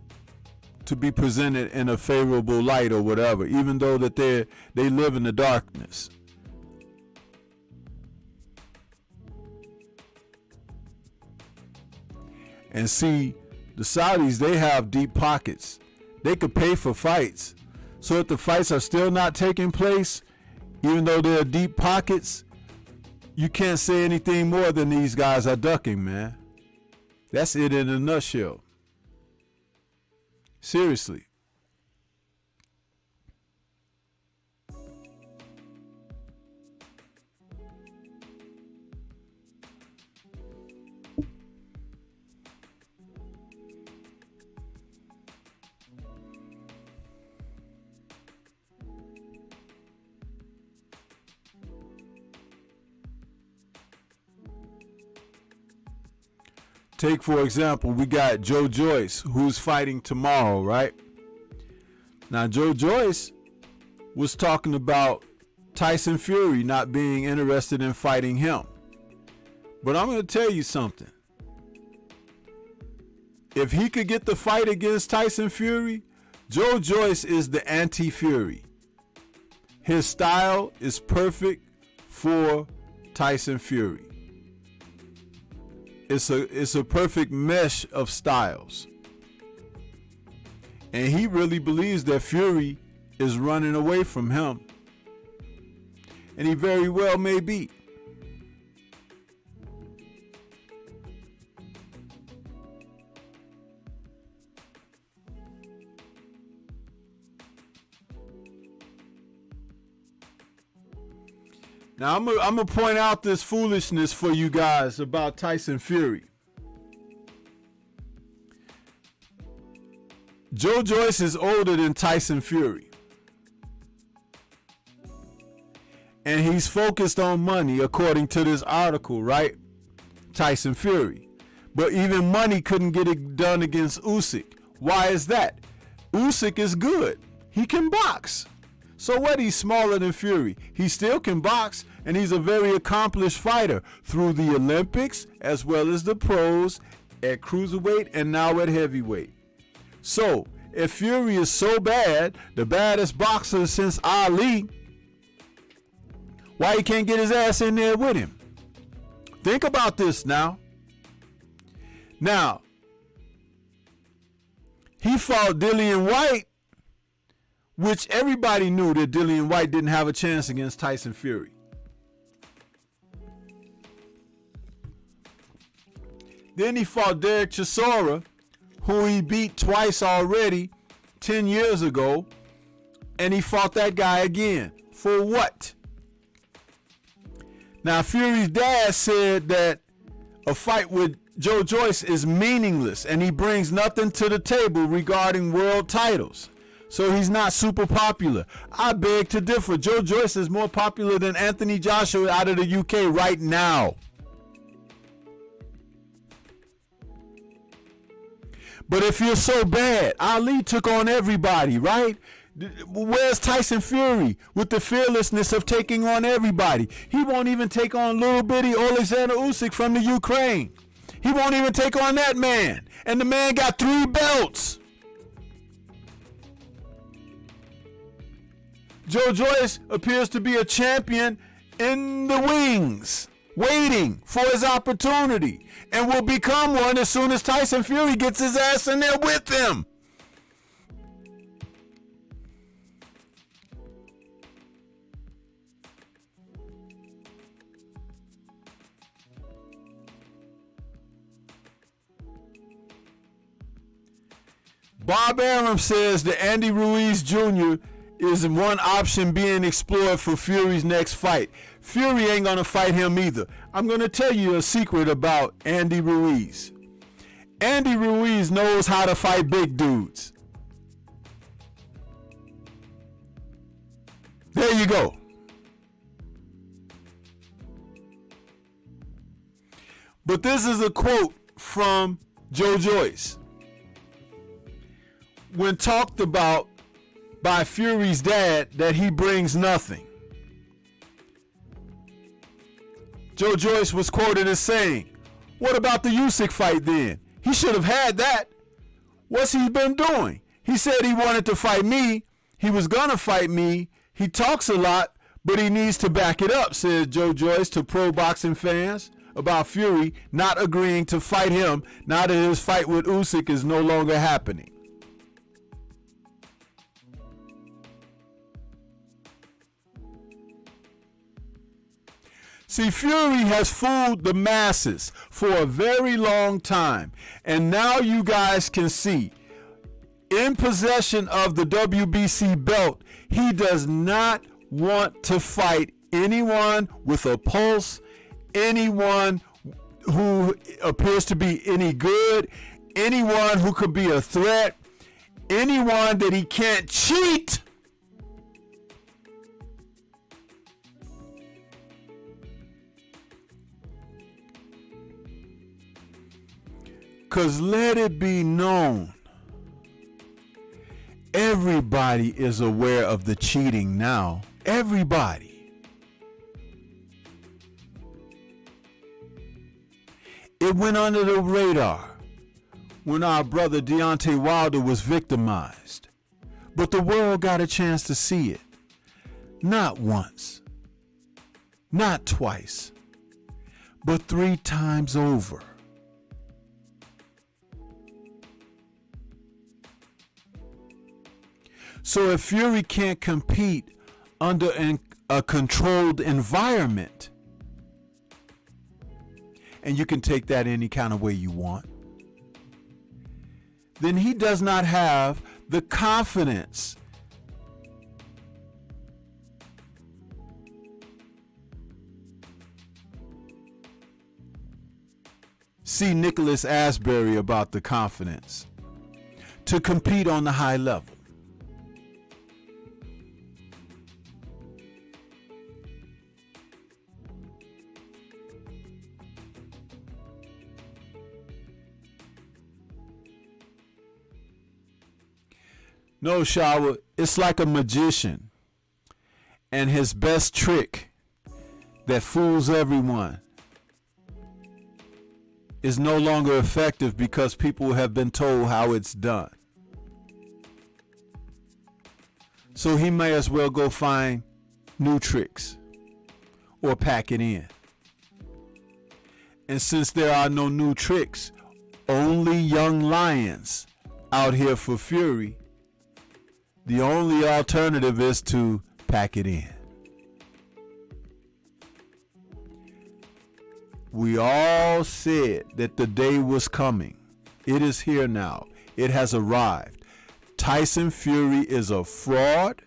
to be presented in a favorable light or whatever, even though that they live in the darkness. And see, the Saudis, they have deep pockets. They could pay for fights. So if the fights are still not taking place, even though there are deep pockets, you can't say anything more than these guys are ducking, man. That's it in a nutshell. Seriously. Take, for example, we got Joe Joyce, who's fighting tomorrow, right? Now, Joe Joyce was talking about Tyson Fury not being interested in fighting him. But I'm going to tell you something. if he could get the fight against Tyson Fury, Joe Joyce is the anti-Fury. His style is perfect for Tyson Fury. It's a perfect mesh of styles. And he really believes that Fury is running away from him. And he very well may be. Now, I'm going to point out this foolishness for you guys about Tyson Fury. Joe Joyce is older than Tyson Fury. And he's focused on money, according to this article, right? Tyson Fury. But even money couldn't get it done against Usyk. Why is that? Usyk is good. He can box. So what? He's smaller than Fury. He still can box, and he's a very accomplished fighter through the Olympics as well as the pros at cruiserweight and now at heavyweight. So if Fury is so bad, the baddest boxer since Ali, why he can't get his ass in there with him? Think about this now. Now, he fought Dillian White, which everybody knew that Dillian White didn't have a chance against Tyson Fury. Then he fought Derek Chisora, who he beat twice already 10 years ago, and he fought that guy again. For what? Now, Fury's dad said that a fight with Joe Joyce is meaningless and he brings nothing to the table regarding world titles. So he's not super popular. I beg to differ. Joe Joyce is more popular than Anthony Joshua out of the UK right now. But if you're so bad, Ali took on everybody, right? Where's Tyson Fury with the fearlessness of taking on everybody? He won't even take on little bitty Alexander Usyk from the Ukraine. He won't even take on that man. And the man got 3 belts. Joe Joyce appears to be a champion in the wings, waiting for his opportunity, and will become one as soon as Tyson Fury gets his ass in there with him. Bob Arum says that Andy Ruiz Jr. is one option being explored for Fury's next fight. Fury ain't gonna fight him either. I'm gonna tell you a secret about Andy Ruiz. Andy Ruiz knows how to fight big dudes. There you go. But this is a quote from Joe Joyce. When talked about by Fury's dad that he brings nothing, Joe Joyce was quoted as saying, "What about the Usyk fight then? He should have had that. What's he been doing? He said he wanted to fight me. He was gonna fight me. He talks a lot, but he needs to back it up," said Joe Joyce to pro boxing fans about Fury not agreeing to fight him now that his fight with Usyk is no longer happening. See, Fury has fooled the masses for a very long time. And now you guys can see, in possession of the WBC belt, he does not want to fight anyone with a pulse, anyone who appears to be any good, anyone who could be a threat, anyone that he can't cheat. Because let it be known, everybody is aware of the cheating now. Everybody. It went under the radar. when our brother Deontay Wilder was victimized. But the world got a chance to see it. Not once, not twice, but 3 times over. So if Fury can't compete under a controlled environment, and you can take that any kind of way you want, then he does not have the confidence see Nicholas Asbury about the confidence to compete on the high level. No, Shower, it's like a magician and his best trick that fools everyone is no longer effective because people have been told how it's done. So he may as well go find new tricks or pack it in. And since there are no new tricks, only young lions out here for Fury, the only alternative is to pack it in. We all said that the day was coming. It is here now. It has arrived. Tyson Fury is a fraud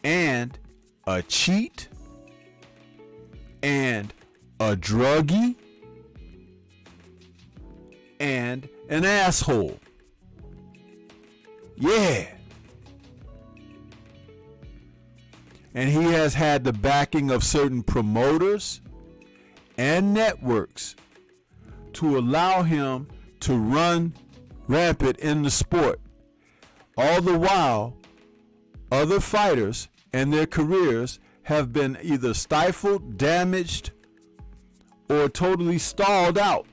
and a cheat and a druggie and an asshole. Yeah. And he has had the backing of certain promoters and networks to allow him to run rampant in the sport. All the while, other fighters and their careers have been either stifled, damaged, or totally stalled out.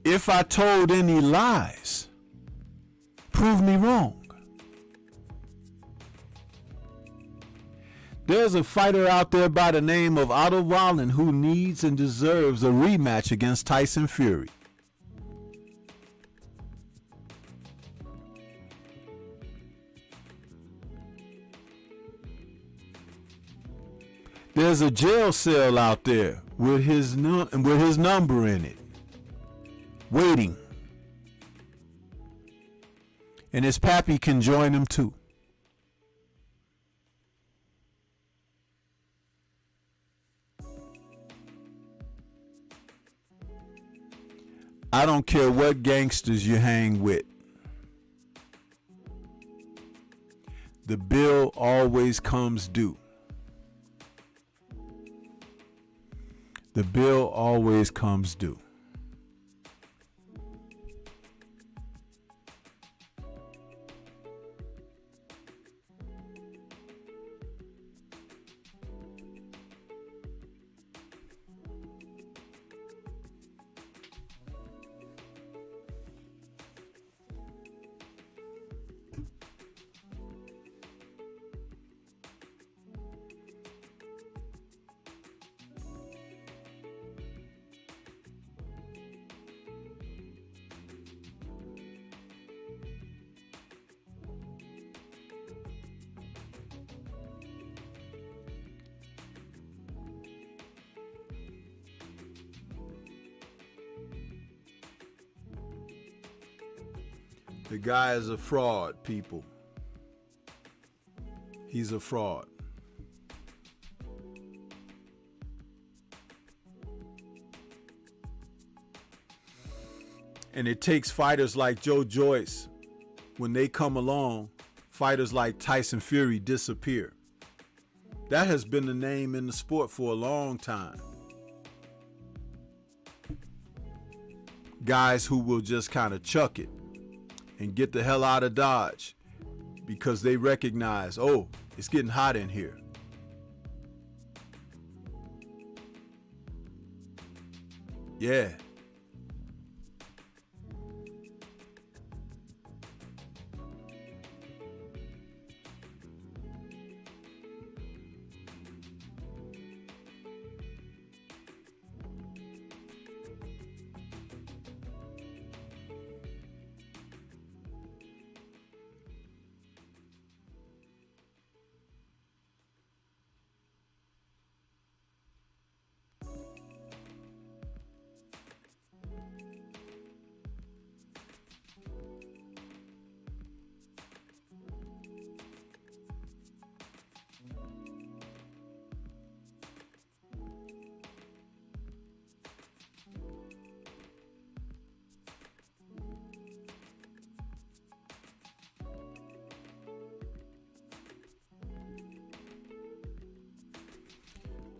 If I told any lies, prove me wrong. There's a fighter out there by the name of Otto Wallin who needs and deserves a rematch against Tyson Fury. There's a jail cell out there with his number in it, waiting. And his pappy can join him too. I don't care what gangsters you hang with. The bill always comes due. The bill always comes due. The guy is a fraud, people. He's a fraud. And it takes fighters like Joyce, when they come along, fighters like Tyson Fury disappear. That has been the name in the sport for a long time. guys who will just kind of chuck it and get the hell out of Dodge because they recognize, oh, it's getting hot in here. Yeah.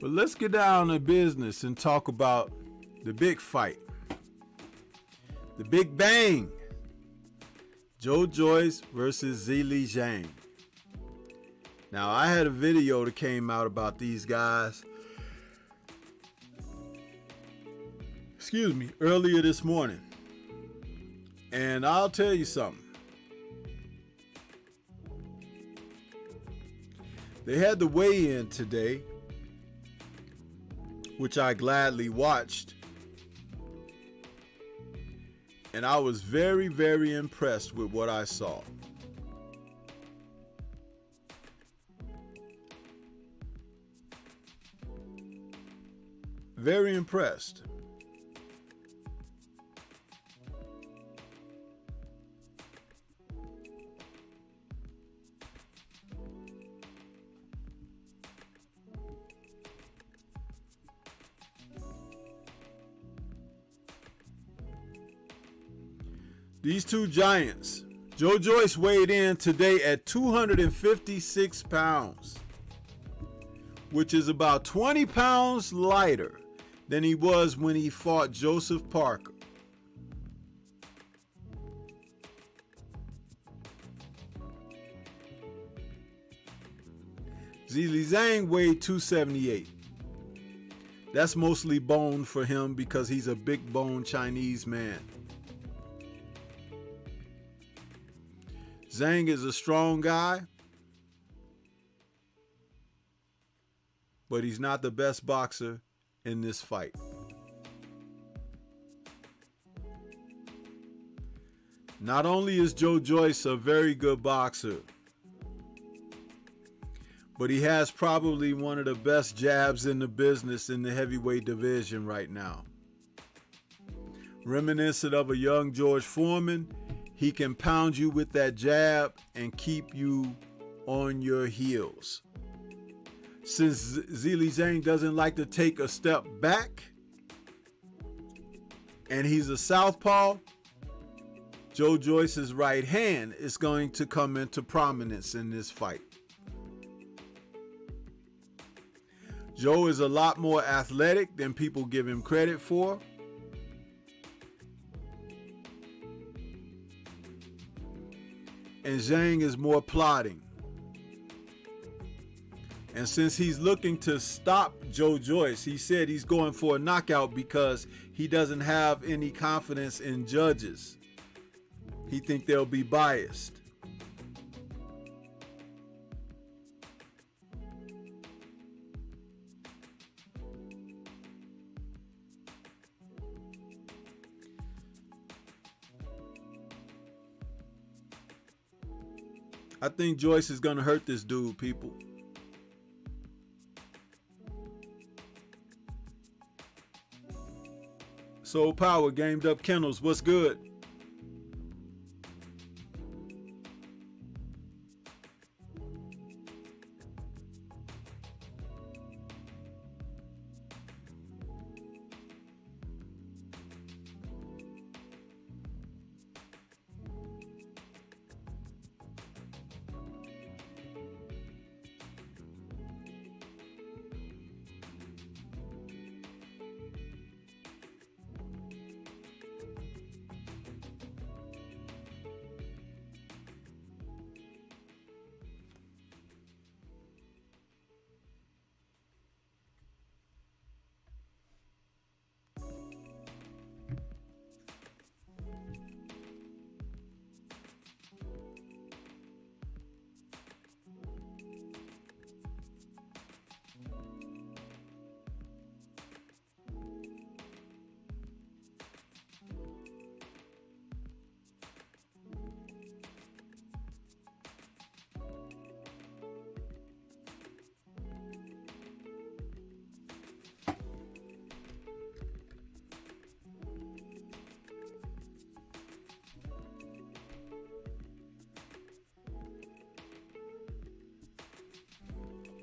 But let's get down to business and talk about the big fight. The big bang. Joyce versus Zhang. Now, I had a video that came out about these guys, earlier this morning. And I'll tell you something. They had the weigh-in today, which I gladly watched. And I was very, very impressed with what I saw. Very impressed. These two giants. Joyce weighed in today at 256 pounds, which is about 20 pounds lighter than he was when he fought Joseph Parker. Zhang weighed 278. That's mostly bone for him because he's a big bone Chinese man. Zhang is a strong guy, but he's not the best boxer in this fight. Not only is Joyce a very good boxer, but he has probably one of the best jabs in the business in the heavyweight division right now. Reminiscent of a young George Foreman, he can pound you with that jab and keep you on your heels. Since Zhang doesn't like to take a step back, and he's a southpaw, Joyce's right hand is going to come into prominence in this fight. Joe is a lot more athletic than people give him credit for. And Zhang is more plodding. And since he's looking to stop Joyce, he said he's going for a knockout because he doesn't have any confidence in judges. He thinks they'll be biased. I think Joyce is going to hurt this dude, people. Soul Power, Gamed Up Kennels, what's good?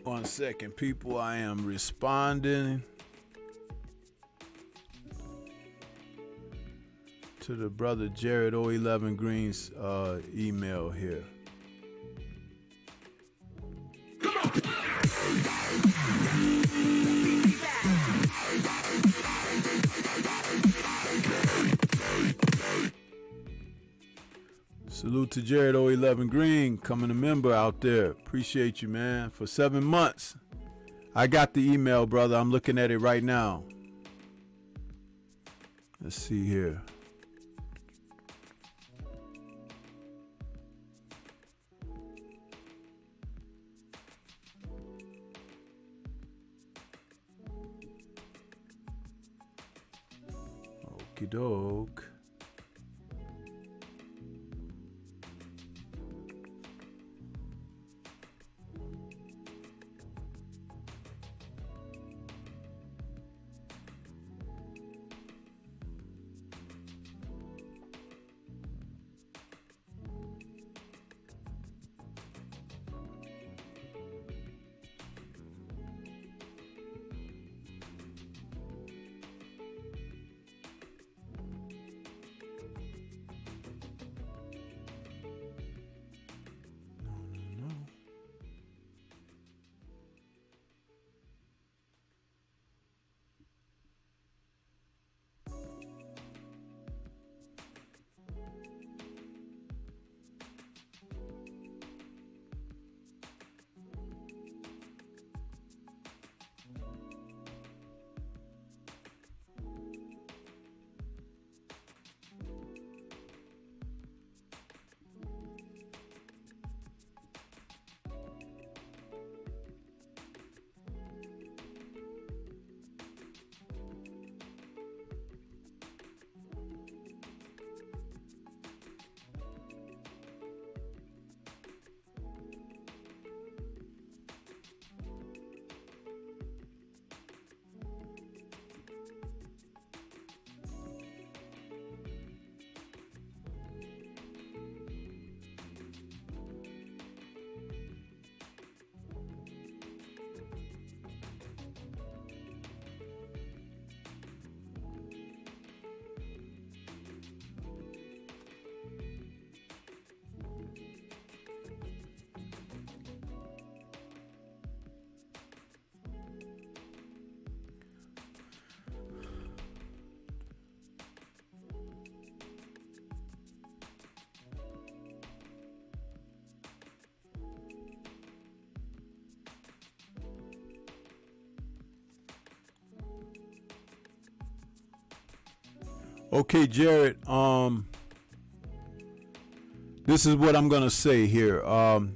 1 second, people. I am responding to the brother Jared 011 Green's email here. Salute to Jared 011 Green, coming a member out there. Appreciate you, man, for 7 months. I got the email, brother. I'm looking at it right now. Let's see here. Okie doke. Okay, Jared, this is what I'm going to say here. Off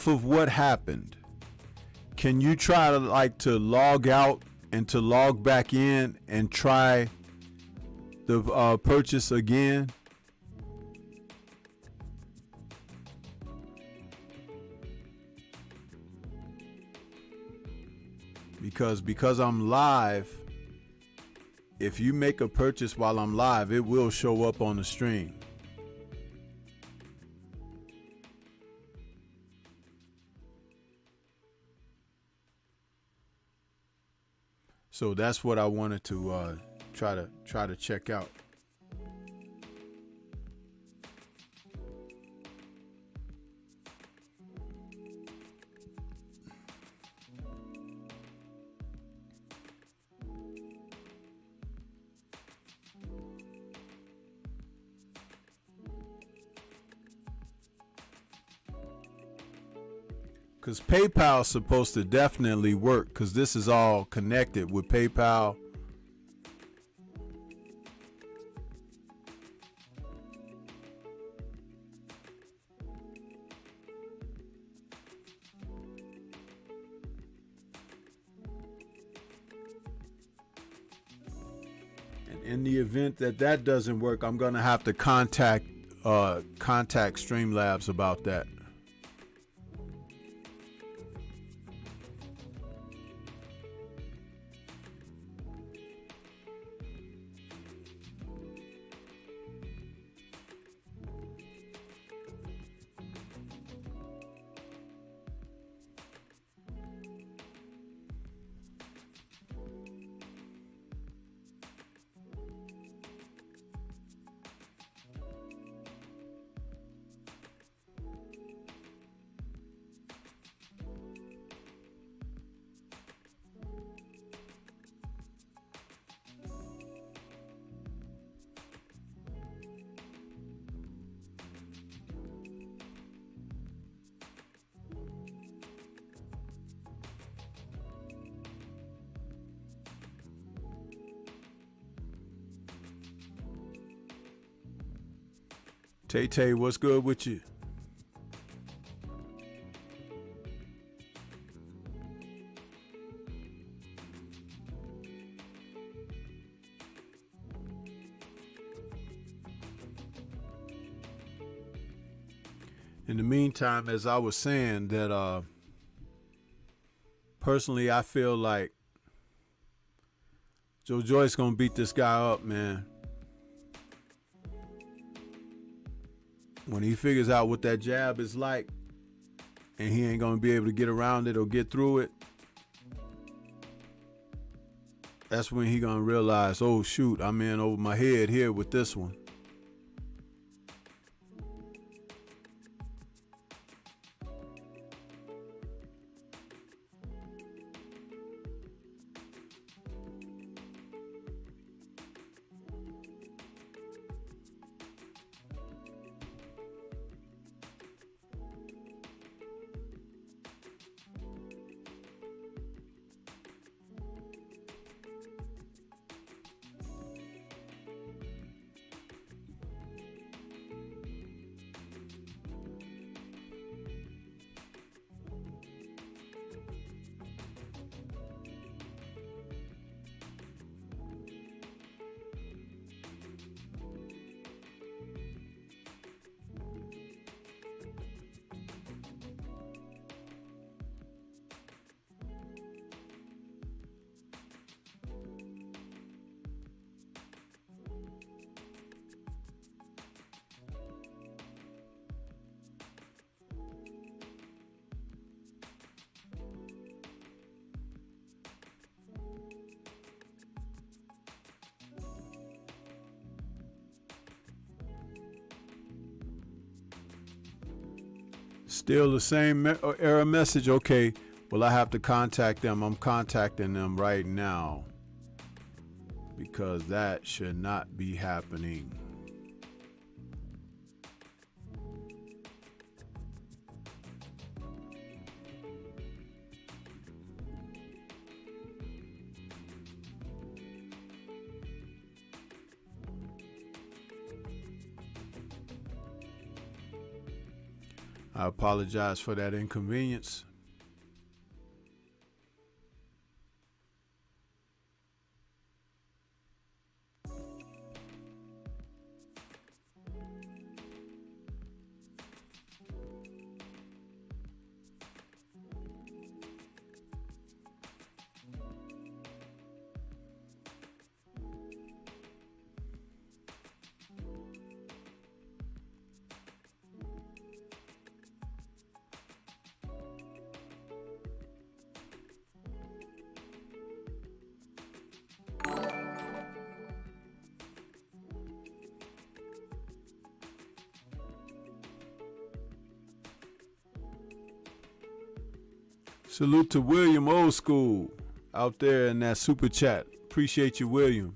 of what happened, can you try to log out and to log back in and try the purchase again? Because I'm live, if you make a purchase while I'm live, it will show up on the stream. So that's what I wanted to try to check out. Because PayPal is supposed to definitely work, because this is all connected with PayPal. And in the event that that doesn't work, I'm going to have to contact Streamlabs about that. Tay, what's good with you? In the meantime, as I was saying, that personally, I feel like Joyce gonna beat this guy up, man. When he figures out what that jab is like, and he ain't gonna be able to get around it or get through it, that's when he gonna realize, oh shoot, I'm in over my head here with this one. Still the same error message. Okay, well, I have to contact them. I'm contacting them right now because that should not be happening. I apologize for that inconvenience. Salute to William Old School out there in that super chat. Appreciate you, William.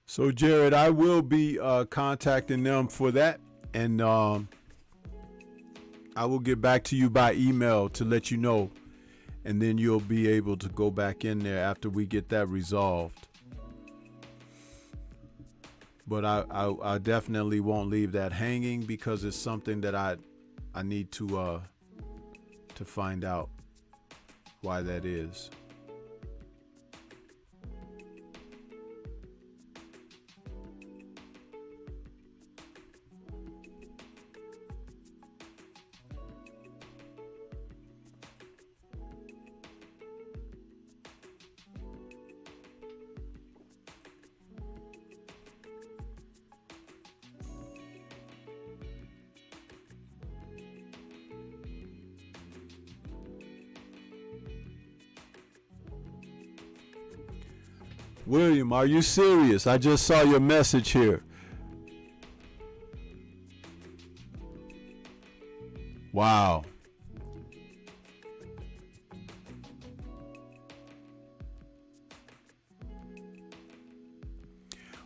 So Jared, I will be contacting them for that, and I will get back to you by email to let you know, and then you'll be able to go back in there after we get that resolved. But I definitely won't leave that hanging, because it's something that I need to find out why that is. William, are you serious? I just saw your message here. Wow.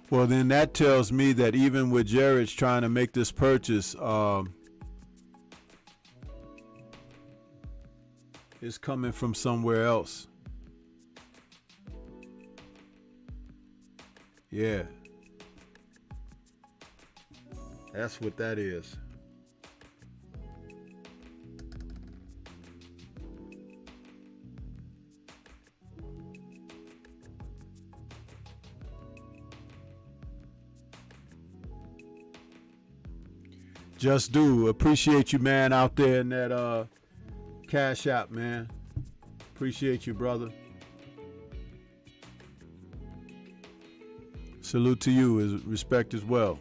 Well, then that tells me that even with Jared's trying to make this purchase, it's coming from somewhere else. Yeah. That's what that is. Just do. Appreciate you, man, out there in that Cash App, man. Appreciate you, brother. Salute to you, is respect as well.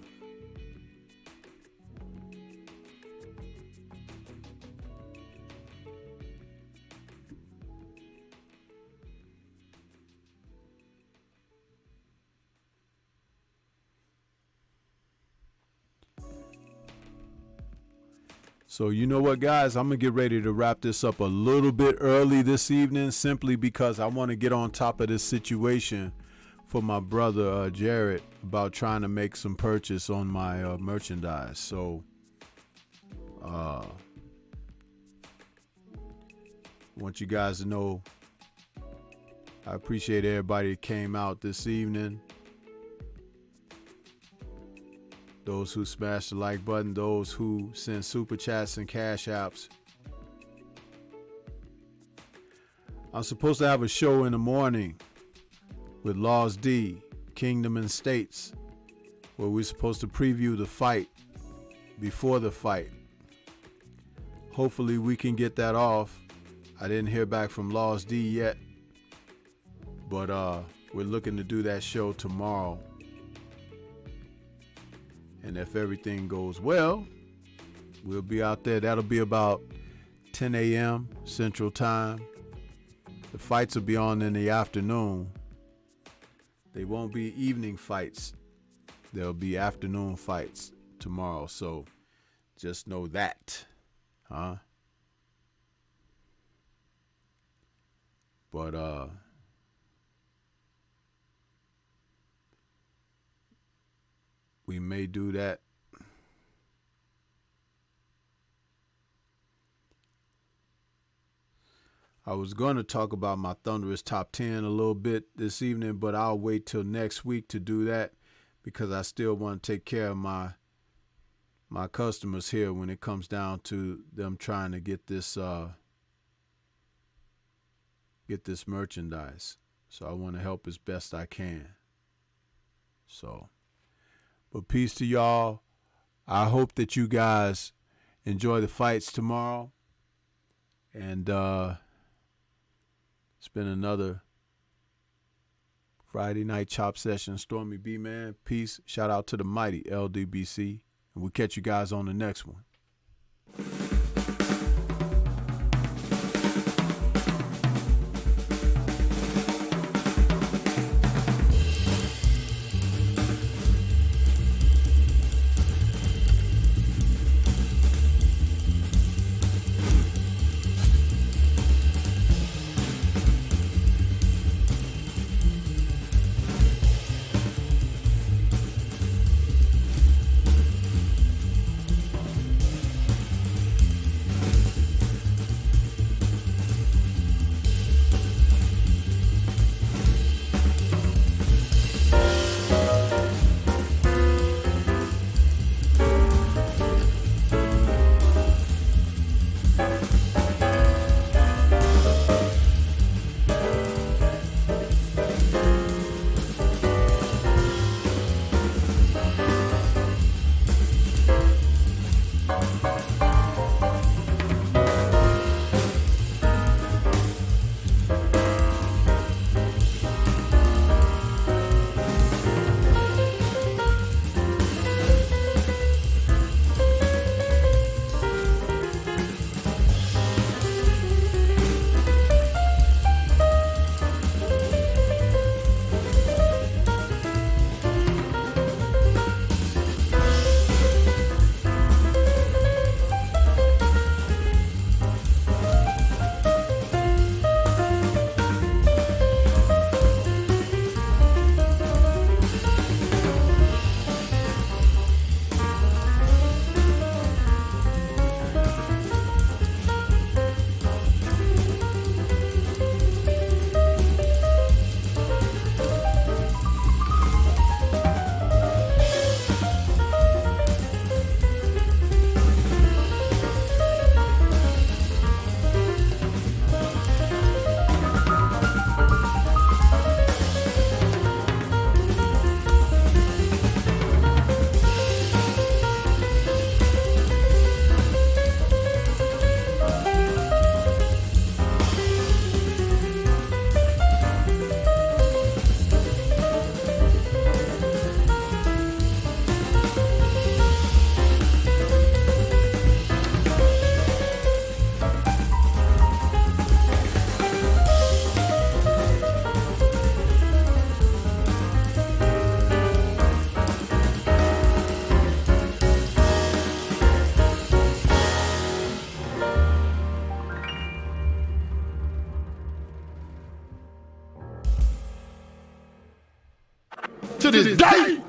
So you know what, guys, I'm going to get ready to wrap this up a little bit early this evening, simply because I want to get on top of this situation for my brother Jared about trying to make some purchase on my merchandise. So I want you guys to know I appreciate everybody that came out this evening. Those who smashed the like button, those who send super chats and cash apps. I'm supposed to have a show in the morning with Laws D, Kingdom and States, where we're supposed to preview the fight before the fight. Hopefully we can get that off. I didn't hear back from Laws D yet, but we're looking to do that show tomorrow. And if everything goes well, we'll be out there. That'll be about 10 a.m. Central Time. The fights will be on in the afternoon. They won't be evening fights. There'll be afternoon fights tomorrow. So just know that. But we may do that. I was going to talk about my Thunderous Top 10 a little bit this evening, but I'll wait till next week to do that, because I still want to take care of my customers here when it comes down to them trying to get this merchandise. So I want to help as best I can. So, but peace to y'all. I hope that you guys enjoy the fights tomorrow. And it's been another Friday night chop session. Stormybman, peace. Shout out to the mighty LDBC. And we'll catch you guys on the next one. to this day.